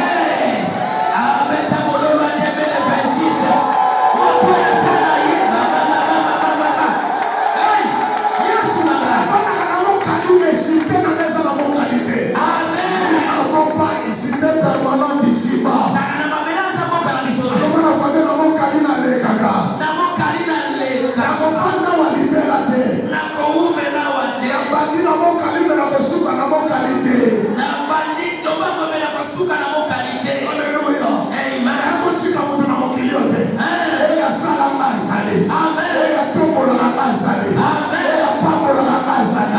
abeta bololo andembele 26 moto eza na ye yesu na nga Afandaka na mokali mais cité na eza na mokali te. amen Nous n'avons pas une cité permanente ici-bas. taka na mabele aza mboka na biso te Alongo na voisin na mokali na lekaka. na mokali na leka Nakofanda wa libela te. na koumela te Bandi na mokali me nakosuka na mokali te. na bandito bango mpe na kosuka na mokali te Alléluia. amen Nakotika moto na mokili yo te. Oyo asala nga azali. amen Oyo atombolaka nga azali. Oyo apambolaka nga azali.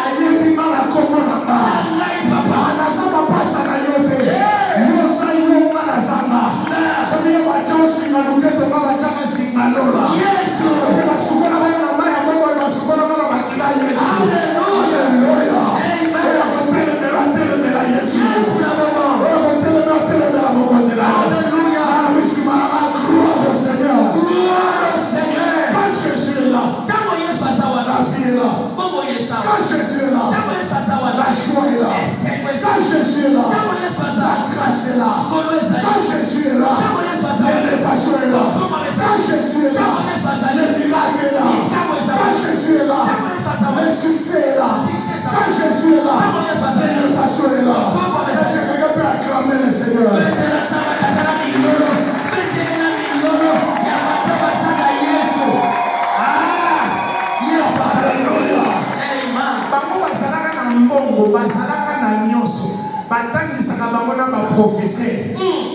Ayebi nga na kombo na nga. ngai papa Naza mapasa na yo te. Yo oza yo nga naza nga. Soki yo batya osinga loketo nga batyaka singa lola. yesu Soki basukola nga na mai ya bongo oyo basukola nga na makila Yesu. Alleluia. Oyo akotelemela telemela Yesu. yesu na bobo Oyo akotelemela telemela mokonzi na yo. Alléluia. Bana bisima na nga, gloire au Seigneur. gloire au seigneur Quand Jésus est là, ntango yesu aza la wana vie est là. bongo yesu awa Quand Jésus est là, ntango yesu aza wana la joie est là. esengo eza Quand Jésus est là, ntango yesu aza la grâce est là. ngolo ezali Quand Jésus est là, ntango yesu aza l'élévation est là. Quand Jésus est là, le miracle est là. Quand Jésus est succès est là, quand Jésus est là, l'élévation est là. Est-ce que quelqu'un peut acclamer le Seigneur? Mbongo bazalaka na nyonso batangisaka bango na baprofeser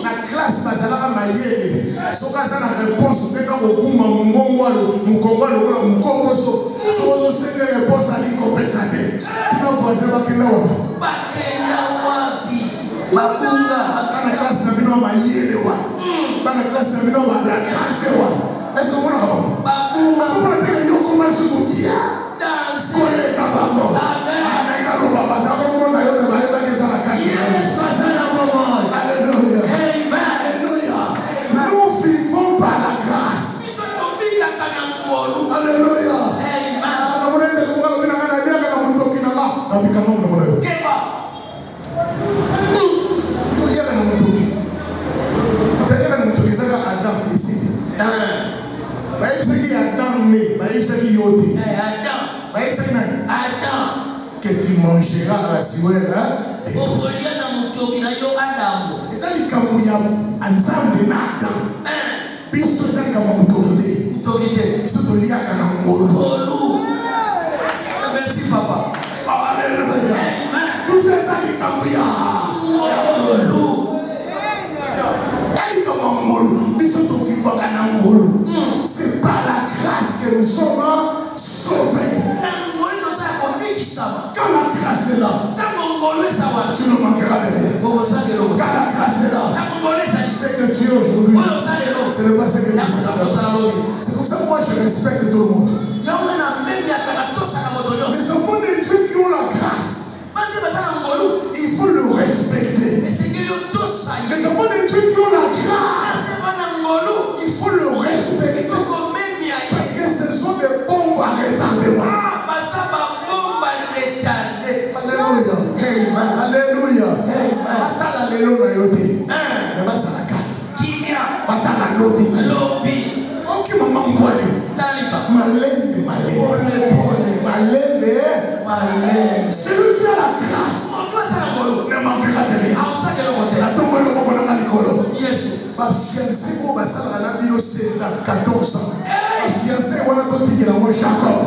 na classe bazalaka mayele soki aza na réponse mpeka kokuma mongongo mokongo alokola mokomboso soki ozosenga réponse ali kopesa te tuna voisin bakenda wapi babunga bana classe na bino mayele wa bana classe na bino balatase wa est-ce que omonaka bango babunga omona teke yokoma susu bia koleka bango Alléluia. Alléluia. Nous vivons par la grâce. Alléluia. Que tu mangeras à la sueur et ça dit comme ya ensemble na Adam biso ça dit comme mutokide biso to lia kana ngolo merci papa alléluia biso ça dit comme ya ngolo elle comme ngolo biso to vivre kana ngolo c'est par la grâce que nous sommes sauvés. Quand la grâce est là, tu ne manqueras de rien. Quand la grâce est là, c'est que tu es aujourd'hui. Ce n'est pas ce que tu seras. C'est comme ça que moi je respecte tout le monde. Les enfants de Dieu qui ont la grâce, il faut le respecter. Les enfants de Dieu qui ont la grâce, il faut le respecter. Parce que ce sont des bombes à retardement. Alléluia. Alléluia. Batala lelo na yote. Mais bazalaka. Kimia. Batala lobi. Lobi. Ok maman ngwale. Taliba. Malende malende. Malende. Celui qui a la grâce. Ne manquera de rien. Attends-moi le bon on a likolo. Yes. Ma fiancée au basala na bino c'est dans 14 ans. Ma fiancée on a tout dit la moi Jacob.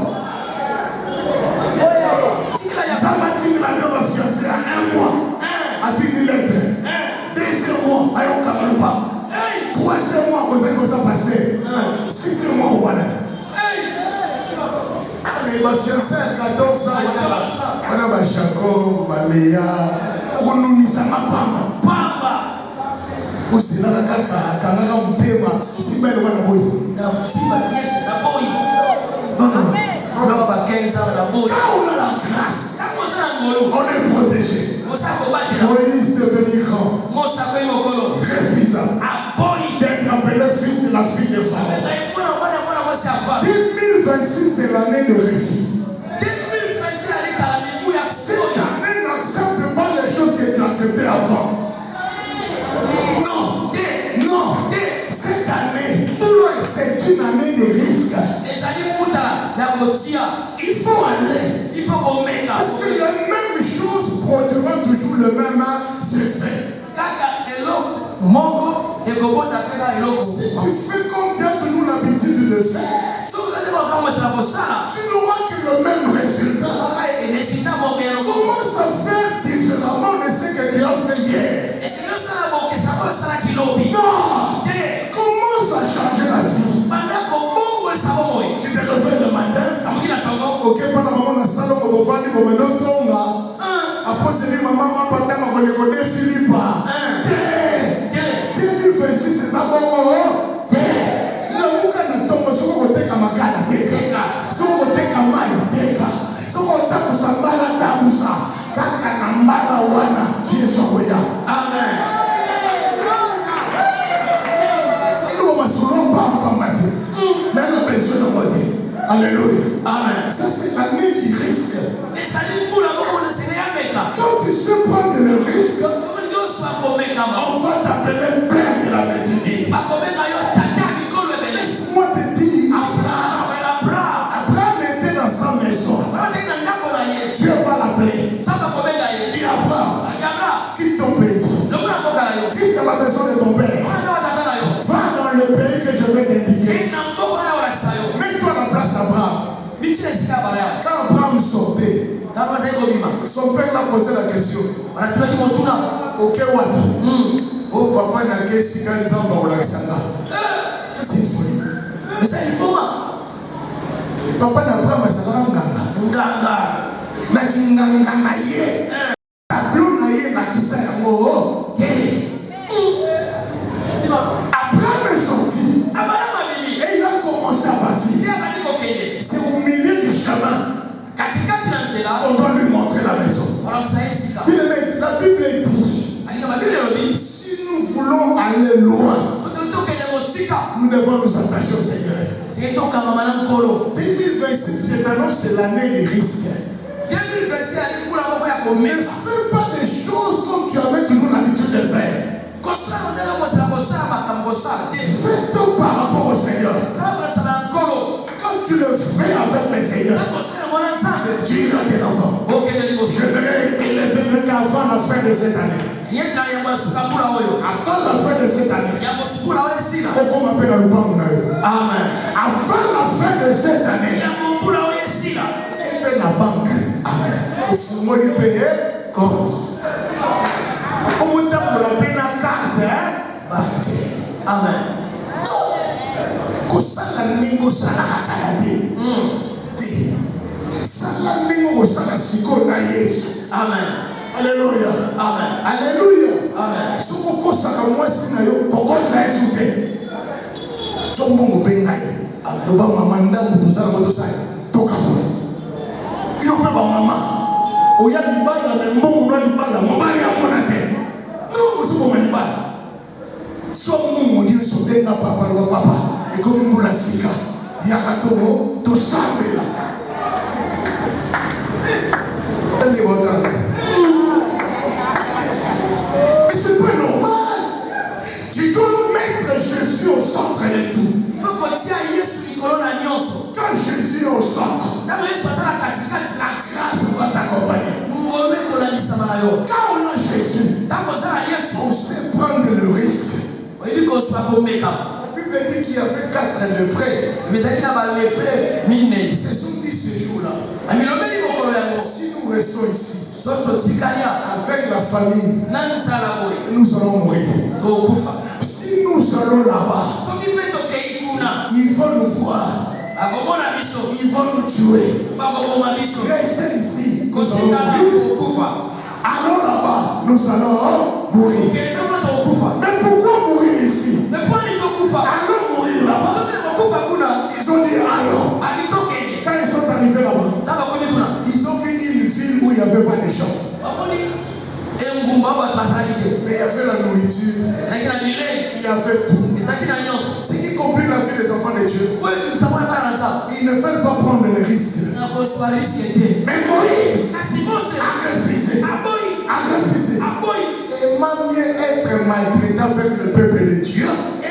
Tamating la vie de fiancé à 1 mois. A-t-il une lettre? 2e mois, à yon kamalupa. 3e mois, vous êtes comme ça, pasteur. 6e mois, vous allez. Et ma fiancée à 14 ans, on a ma Jacob, ma Léa, on nous dit ça, ma papa. Vous savez, la kaka, quand on a un thème, si bien on a boy. Non. Quand on a la grâce, on est protégé. Moïse devenu grand, refusa d'être appelé fils de la fille de Pharaon. 2026 c'est l'année de refus. Cette année n'accepte pas les choses que tu acceptais avant. Non. Cette année, c'est une année de risque. Il faut aller. Parce que les mêmes choses produiront toujours le même effet. Si tu fais comme tu as toujours l'habitude de faire, tu n'auras que le même résultat. Commence à faire différemment de ce que tu as fait hier. Non! Commence à changer la vie. Tu te réveilles le matin. Ok, pendant maman na salon au bovani au menotonga. Après c'est maman papa ma collègue de Philippe. 2026 c'est ça bon. La muka na tomba soko koteka makala teka. Soko koteka mai teka. Soko takusa mbala tamusa. Kaka na mbala wana Yesu oya. Amen. Même besoin de moi dire alléluia. Amen. Ça c'est l'année du risque. Quand tu sais prendre le risque, on va t'appeler père de la multitude. Laisse-moi te dire, Abraham était dans sa maison. maison de ton père. Va dans le pays que je vais t'indiquer. Mets-toi à la place d'Abraham. Quand Abraham sortait, son père l'a posé la question. Ok, Wabi. Oh, papa n'a qu'à s'y cantonner au Laxanga. Ça, c'est une folie. Mais ça, il est comment? Papa d'Abraham, c'est un nganga. Nakinganga na ye. Tableau na ye nakisa yango. Abraham est sorti. Et il a commencé à partir. C'est au milieu du chemin qu'on doit lui montrer la maison. Bien aimé, la Bible dit, si nous voulons aller loin, nous devons nous attacher au Seigneur. 2026, je t'annonce, c'est l'année des risques. Ne fais pas des choses comme tu avais toujours l'habitude de faire. Fais-toi par rapport au Seigneur. Quand tu le fais avec le Seigneur, tu iras de l'avant. J'aimerais élever le cas avant la fin de cette année. Avant la fin de cette année. Amen. Avant la fin de cette année. Et la banque. Amen. Au fond, il paye. Au moins, pour la peine à carte. Amen. Kosala ningo sala kalade. Sala ningo sala siko na Yesu. Amen. Alléluia. Amen. Alléluia. Amen. Soko kosala mwasi na yo kokosa Yesu te. Sombongo bengai. Amen. Loba mama ndamu tozala motosai. Toka pole. Ilo pe ba mama. Oya libala me mbongo na libala mobali amona te. Non, musuko malibala. Sombongo ndio sotenga papa na papa. Et comme nous la sika, Yakatoro, to Sambela. Mais c'est pas normal. Tu dois mettre Jésus au centre de tout. Il faut que tu ailles sur le colonne à Nyonso. Quand Jésus est au centre, la grâce va t'accompagner. Quand on a Jésus, on sait prendre le risque. La Bible dit qu'il y avait 4 lépreux. Ils se sont dit ce jour-là. Si nous restons ici, avec la famille, nous allons mourir. Si nous allons là-bas, ils vont nous voir. Ils vont nous tuer. Restez ici. Nous allons mourir. Allons là-bas, nous allons mourir. Mais pourquoi mourir ici? Allons mourir là-bas. Ils ont dit allons. Quand ils sont arrivés là-bas, ils ont vu une ville où il n'y avait pas de champs. Mais il y avait la nourriture. Il y avait tout. Ce qui complique la vie des enfants de Dieu. Ils ne veulent pas prendre les risques. Mais Moïse a refusé. A refusé. Et m'a mieux être maltraité avec le peuple de Dieu que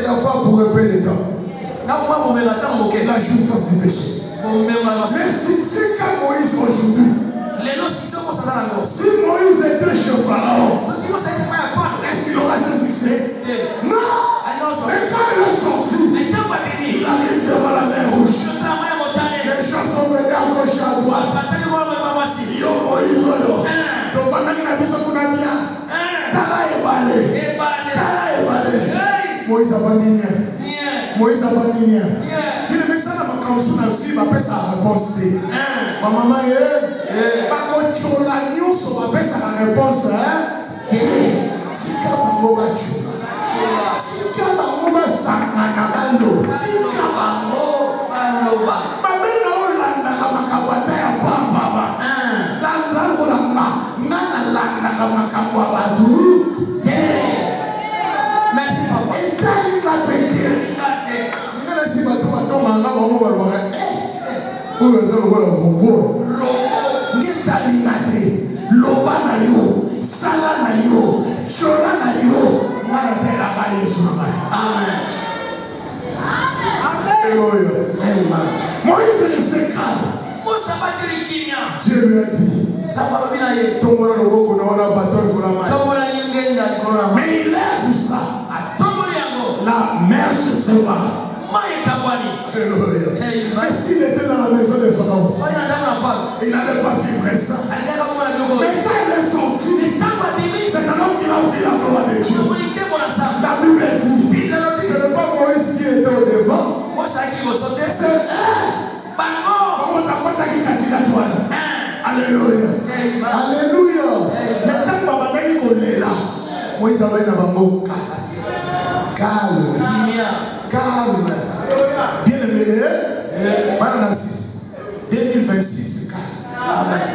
d'avoir pour un peu de temps la jouissance du péché. Le succès qu'a Moïse aujourd'hui. Si Moïse était chez Pharaon, est-ce qu'il aura ce succès? Non. Mais quand il est sorti, il arrive devant la mer rouge. Les gens sont venus à gauche et à droite. Yo Moïse, Moïse a vendu. Moïse a vendu. Il ne met ça dans ma canson à suivre, après sa réponse. Ma maman est. Pas qu'on chola news, on va faire sa réponse. Tika bangoba chola. Tika bangoba sangana bando. Tika bango baloba. Babena olanda kamakabata ya papa. Landa olanda. Ngana landa kamakabwa badu. Merci papa. Etali ngapende. Ngana si batu batonga ngaba ngo balwa. Oyo zalo wala robot. Ngitali ngate. Loba na yo. Sala na yo. Chola na yo. Ngana tela ka Yesu na. Amen. Alléluia. Amen. Moïse est resté calme. Dieu lui a dit. Tombola loboko na wana bateau likolo ya mai. Mais il lève ça. La mer se sépare. Alléluia. Mais s'il était dans la maison de Pharaon, il n'allait pas vivre ça. Mais quand il est sorti, c'est alors qu'il a vu la gloire de Dieu. La Bible dit, ce n'est pas Moïse qui était au devant, c'est Alléluia. Alléluia. Maintenant, Moïse avait un mot calme. Calme. Bien aimé. Madame 6. 2026. Calme. Amen.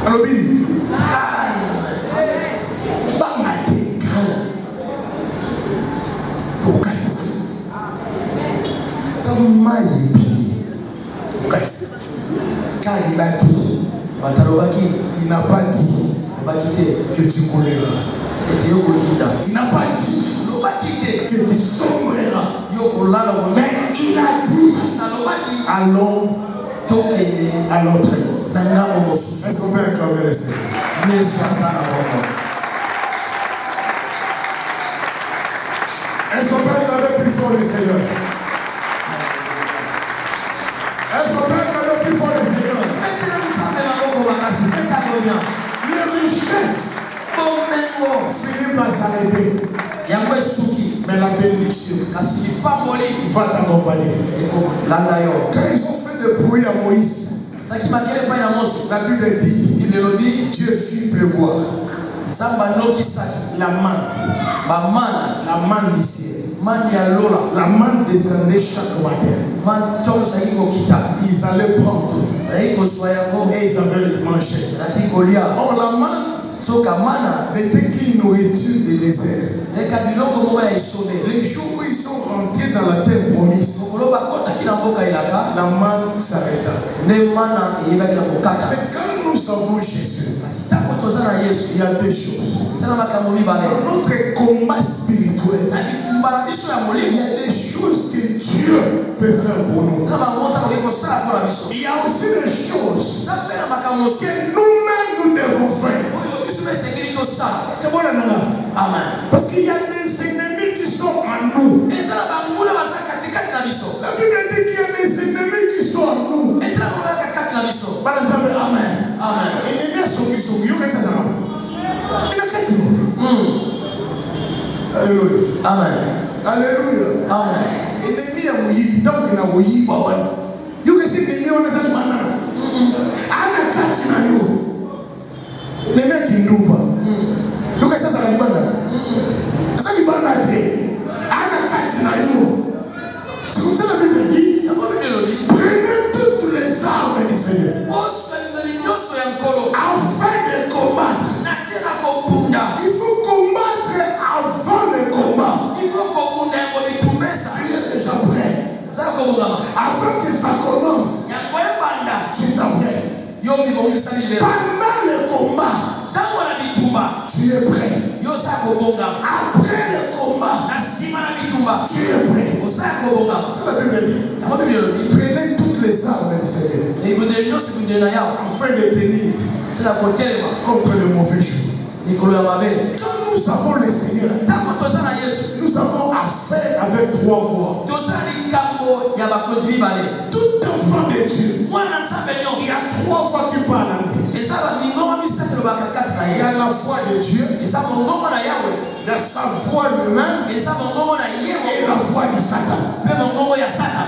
Alors, Billy. Calme. Bamate. Calme. Pour Katsi. Comme Maïe Billy. Pour Katsi. Car il a dit. Il n'a pas dit que tu couleras. Il n'a pas dit que tu sombreras. Mais il a dit allons à l'autre. Est-ce qu'on peut acclamer le Seigneur? Est-ce qu'on peut acclamer plus fort le Seigneur? Est-ce qu'on peut acclamer plus fort le Seigneur? Les richesses finissent par s'arrêter. Mais la bénédiction va t'accompagner. Quand ils ont fait de bruit à Moïse, la Bible dit Dieu fit pleuvoir la manne du ciel. La manne descendait chaque matin. Ils allaient prendre et ils avaient les manger. Or la manne n'était qu'une nourriture de désert. Les jours où ils sont rentrés dans la terre promise, la manne s'arrêta. Mais quand nous avons Jésus, il y a des choses. Dans notre combat spirituel, il y a des choses que Dieu peut faire pour nous. Il y a aussi des choses que nous-mêmes nous devons faire. C'est bon, amen. Parce qu'il y a des ennemis qui sont en nous. La Bible dit qu'il y a des ennemis qui sont en nous. Amen. Ennemis sont qui sont. Alléluia. Amen. Alléluia. Amen. Ennemi ya muyibi donc na woyiba wana. You can see ennemi wana sana banana. Ana kati na yo. Neme kindumba. You can see ça libana. Ça libana te. Ana kati na yo. C'est comme ça la Bible dit. Prenez toutes les armes du Seigneur. Afin de combattre. Il faut combattre avant le combat. Tu es déjà prêt. Avant que ça commence, tu t'apprêtes. Pendant le combat, tu es prêt. Après le combat, tu es prêt. Ça la Bible dit. Prenez toutes les armes du Seigneur afin de tenir contre le mauvais jour. Quand nous avons le Seigneur, nous avons affaire avec trois voies. Tout enfant de Dieu, il y a trois voies qui parlent à nous. Il y a la foi de Dieu, il y a sa voix lui-même et la voix de Satan.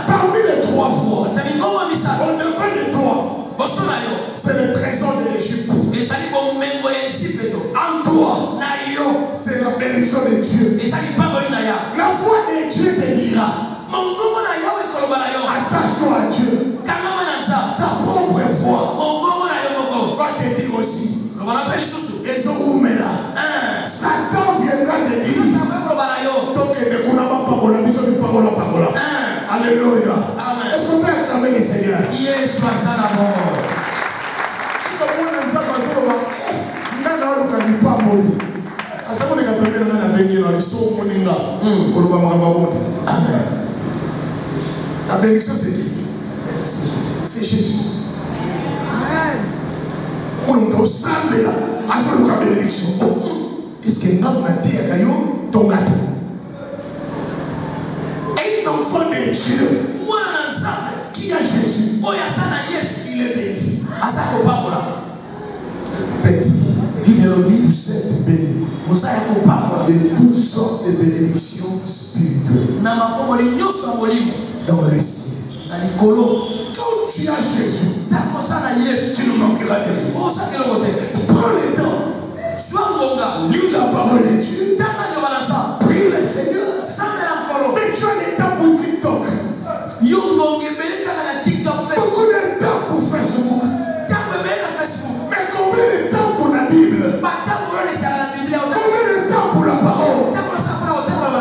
Parmi les trois voies, on devait les trois. C'est le trésor de l'Égypte. En toi, c'est la bénédiction de Dieu. La voix de Dieu te dira. Attache-toi à Dieu. Ta propre voix va te dire aussi. Et Satan viendra te dire. Alléluia. Est-ce qu'on peut acclamer le Seigneur? Yes, la bénédiction c'est qui? C'est Jésus. On est samedi là. Azon la bénédiction. Est-ce que nous avons dit à Kayo ton gâteau? Un enfant de Dieu qui a Jésus, il est béni. Béni. Vous êtes béni de toutes sortes de bénédictions spirituelles dans le ciel. Quand tu as Jésus, tu ne manqueras de rien. Prends le temps, lis la parole de Dieu, prie le Seigneur. Mais tu as le temps pour TikTok, beaucoup de temps pour Facebook, mais combien de temps pour la Bible? Combien de temps pour la parole?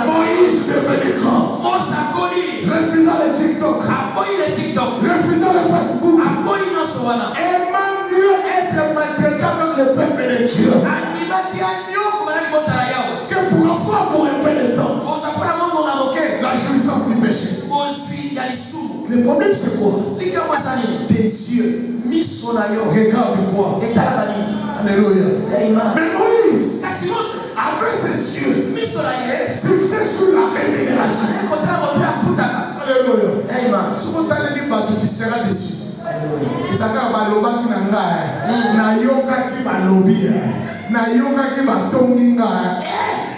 Moïse devenu grand, refusant le TikTok, refusant le Facebook, aimant mieux être maltraité avec le peuple de Dieu que pour avoir pour un peu de temps la jouissance du péché. Le problème c'est quoi? Tes yeux regardent quoi? Alléluia. Mais Moïse avait ses yeux fixés sur la rémunération. Alléluia. Si vous avez dit bateau qui sera déçu. Isaka baloba ki nanga na yoka ki balobi na yoka ki batonginga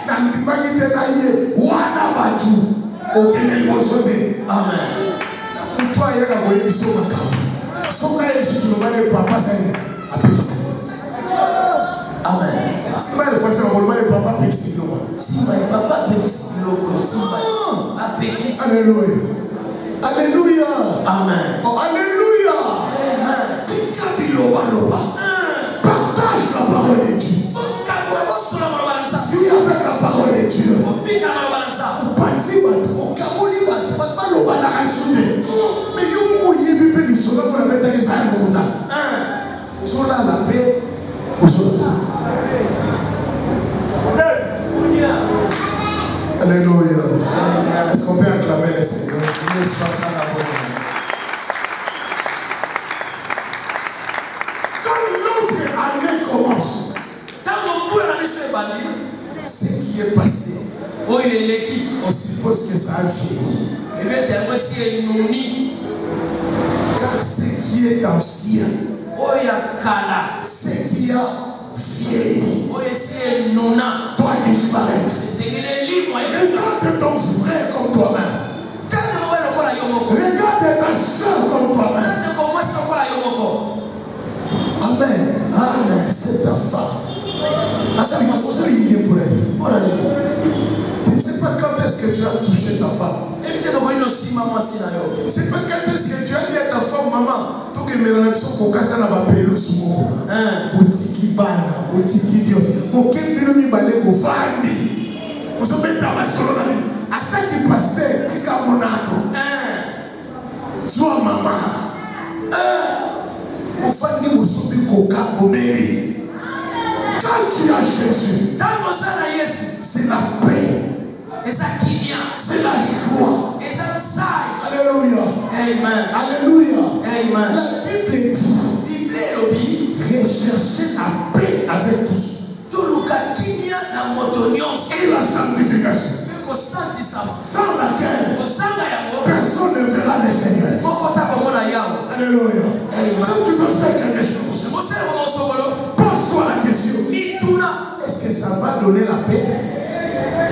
na ndimaki te na ye wana batu okende liboso te. Amen. Na mtu ayaka koyebiso makambo soka Yesu lobane papa sani apekisa. Amen. Si moi le français on lobane papa apekisa loko. Si moi papa apekisa loko si moi apekisa. Alléluia. Alléluia. Amen. Oh, alléluia. Amen. Partage la parole de Dieu. Vis avec la parole de Dieu. Mais Yongo Yebi peut lui sauver pour la mettre à Israël au Kouta. Zola la paix. Alléluia. Est-ce qu'on peut acclamer le Seigneur? Quand l'autre année commence, ce qui est passé, on suppose que ça a vieilli. Car ce qui est ancien, ce qui a vieilli, doit disparaître. Regarde ton frère comme toi-même. Regarde ta soeur comme toi-même. Amen. Amen. C'est ta femme. Tu ne sais pas quand est-ce que tu as touché ta femme. Tu ne sais pas quand est-ce que tu as dit à ta femme, maman, tout que mes relations qu'on a dans la pelouse, Otiki Bana, Otiki Dios, aucun bilomi balé au Fandi. Vous avez ta solo dans lui. Attaque le pasteur, Tika Monado. Soit maman. Au Fandi, vous soubi Koka, Omeri. Quand tu as Jésus, c'est la paix. C'est la joie. Alléluia. Amen. Alléluia. Amen. La Bible dit recherchez la paix avec tous. Et la sanctification. Sans laquelle personne ne verra le Seigneur. Alléluia. Quand tu veux faire quelque chose, pose-toi la question. Est-ce que ça va donner la paix?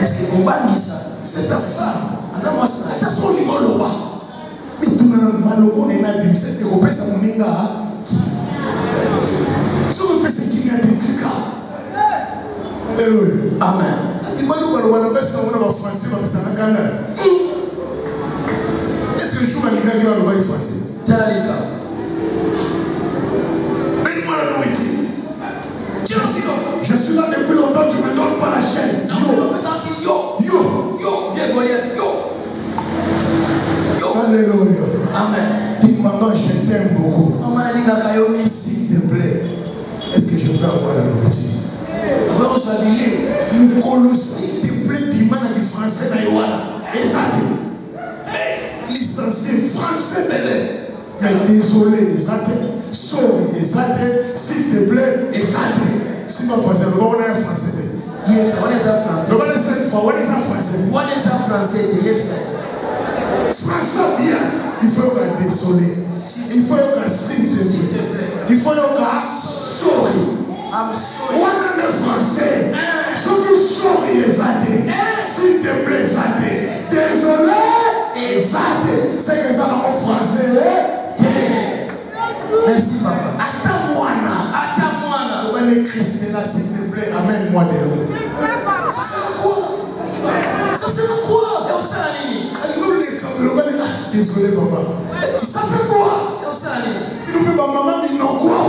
Est-ce que vous bandez ça? C'est ta femme. Attention au niveau de l'eau. Mais tout le monde est là. C'est ce que vous pensez à mon inga. Si vous pensez qu'il y a des tika. Alléluia. Amen. Est-ce que je suis un gars qui va le français? Donne-moi la nourriture. Je suis là depuis longtemps, tu ne me donnes pas la chaise. Alléluia. Amen. Dis maman, je t'aime beaucoup. S'il te plaît, est-ce que je peux avoir la nourriture? S'il te plaît, dis-moi dans le français. Licencié français belé. Mais désolé, sorry, s'il te plaît, si ma français, le on est français. Yes, on est un français. Le on est une fois, on est un français. On est un français, yes. Français bien, il faut qu'on désolé. Il faut qu'on s'il te plaît. Il faut qu'on sorry. I'm sorry. On est français. Surtout sorry, s'il te plaît, désolé, c'est que ça dans mon français. Merci, papa. Attends-moi. Attends-moi. On est chrétien là, s'il te plaît, amène-moi de l'eau. Ça fait quoi? Ça fait quoi? Nous les Camerounais, désolé papa. Ça fait quoi? Il nous fait maman, il n'en quoi?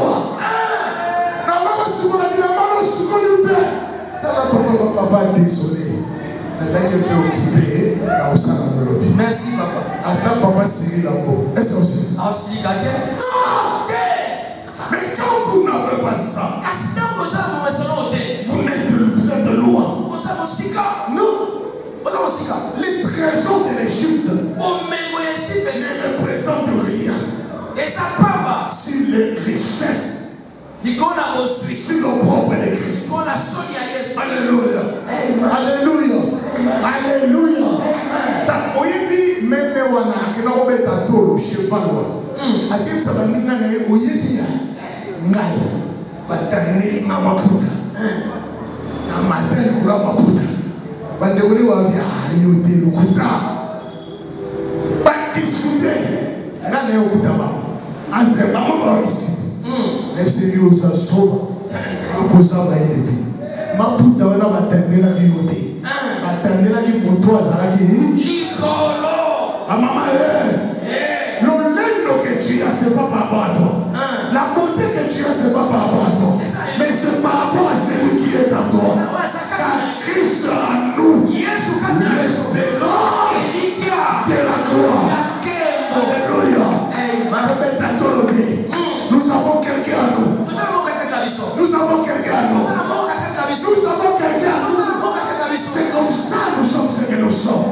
Papa, désolé. Merci, papa. Attends, papa, Cyril là-haut. Est-ce que vous savez? Non! Mais quand vous n'avez pas ça, vous êtes loin. Non! Les trésors de l'Égypte ne représentent rien sur les richesses, sur le propre de Christ. Alléluia. Alléluia. Alléluia. Oyebi même wana akena obeta tolo cheval wa. Akim ça va ninga na oyebi ya. Ngai bataneli mama puta. Na matel kula maputa. Bande wole wa bia ayote lukuta. Ba discuter. Ngane okuta ba. Entre mama ba discuter. Même si yo ça sauve. Oposa ba elete. Maputa wana batandela yote. Batandela ki moto azalaki. Maman, le lendo que tu as, ce n'est pas par rapport à toi. La beauté que tu as, ce n'est pas par rapport à toi. Mais c'est par rapport à celui qui est en toi. Car Christ en nous, l'espérance de la gloire. Alléluia. Nous avons quelqu'un à nous. Nous avons quelqu'un à nous. Nous avons quelqu'un à nous. C'est comme ça que nous sommes ce que nous sommes.